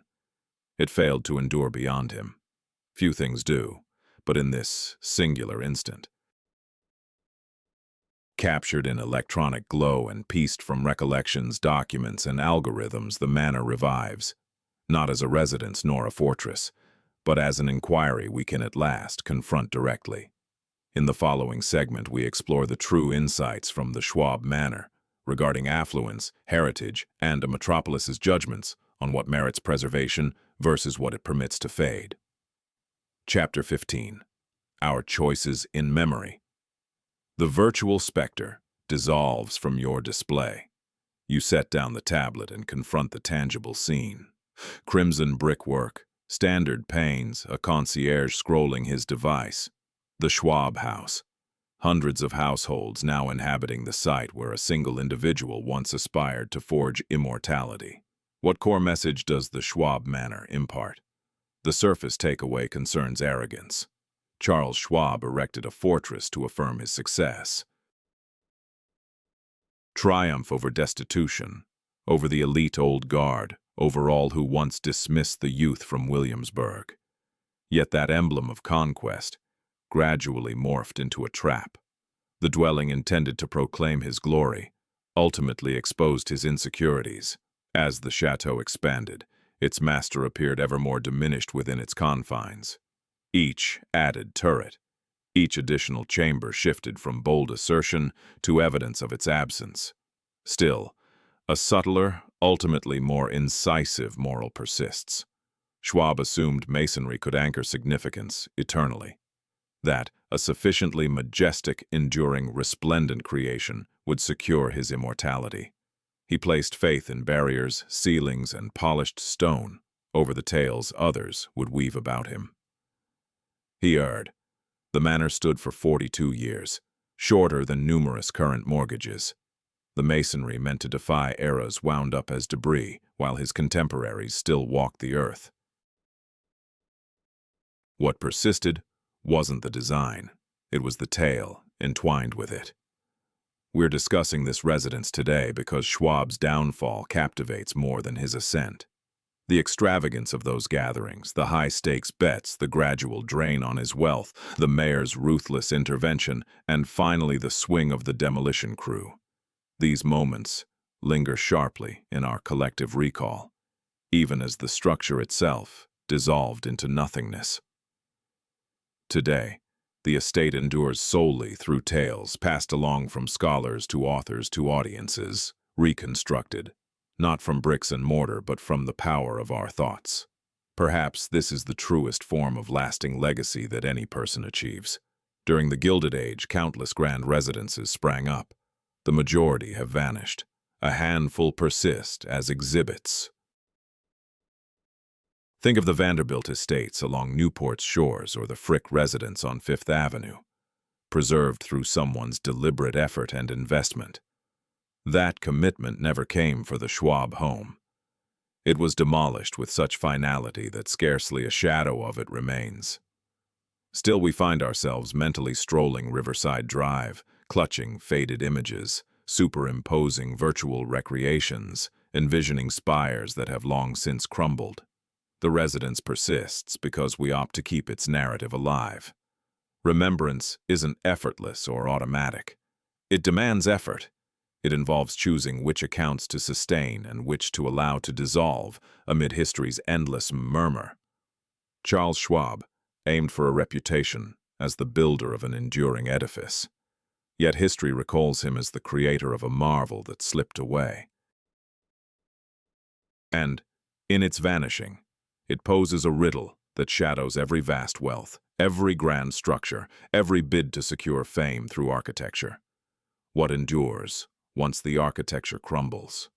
It failed to endure beyond him. Few things do, but in this singular instant. Captured in electronic glow and pieced from recollections, documents, and algorithms, the manor revives, not as a residence nor a fortress, but as an inquiry we can at last confront directly. In the following segment, we explore the true insights from the Schwab Manor regarding affluence, heritage, and a metropolis's judgments on what merits preservation versus what it permits to fade. Chapter 15. Our Choices in Memory. The virtual specter dissolves from your display. You set down the tablet and confront the tangible scene. Crimson brickwork, standard panes, a concierge scrolling his device. The Schwab House. Hundreds of households now inhabiting the site where a single individual once aspired to forge immortality. What core message does the Schwab Manor impart? The surface takeaway concerns arrogance. Charles Schwab erected a fortress to affirm his success. Triumph over destitution, over the elite old guard, over all who once dismissed the youth from Williamsburg. Yet that emblem of conquest gradually morphed into a trap. The dwelling intended to proclaim his glory ultimately exposed his insecurities. As the chateau expanded, its master appeared ever more diminished within its confines. Each added turret, each additional chamber shifted from bold assertion to evidence of its absence. Still, a subtler, ultimately more incisive moral persists. Schwab assumed masonry could anchor significance eternally. That a sufficiently majestic, enduring, resplendent creation would secure his immortality. He placed faith in barriers, ceilings, and polished stone over the tales others would weave about him. He erred. The manor stood for 42 years, shorter than numerous current mortgages. The masonry meant to defy eras wound up as debris, while his contemporaries still walked the earth. What persisted wasn't the design, it was the tale entwined with it. We're discussing this residence today because Schwab's downfall captivates more than his ascent. The extravagance of those gatherings, the high-stakes bets, the gradual drain on his wealth, the mayor's ruthless intervention, and finally the swing of the demolition crew. These moments linger sharply in our collective recall, even as the structure itself dissolved into nothingness. Today, the estate endures solely through tales passed along from scholars to authors to audiences, reconstructed, not from bricks and mortar but from the power of our thoughts. Perhaps this is the truest form of lasting legacy that any person achieves. During the Gilded Age, countless grand residences sprang up. The majority have vanished. A handful persist as exhibits. Think of the Vanderbilt estates along Newport's shores or the Frick residence on Fifth Avenue, preserved through someone's deliberate effort and investment. That commitment never came for the Schwab home. It was demolished with such finality that scarcely a shadow of it remains. Still, we find ourselves mentally strolling Riverside Drive, clutching faded images, superimposing virtual recreations, envisioning spires that have long since crumbled. The residence persists because we opt to keep its narrative alive. Remembrance isn't effortless or automatic. It demands effort. It involves choosing which accounts to sustain and which to allow to dissolve amid history's endless murmur. Charles Schwab aimed for a reputation as the builder of an enduring edifice. Yet history recalls him as the creator of a marvel that slipped away. And, in its vanishing, it poses a riddle that shadows every vast wealth, every grand structure, every bid to secure fame through architecture. What endures once the architecture crumbles?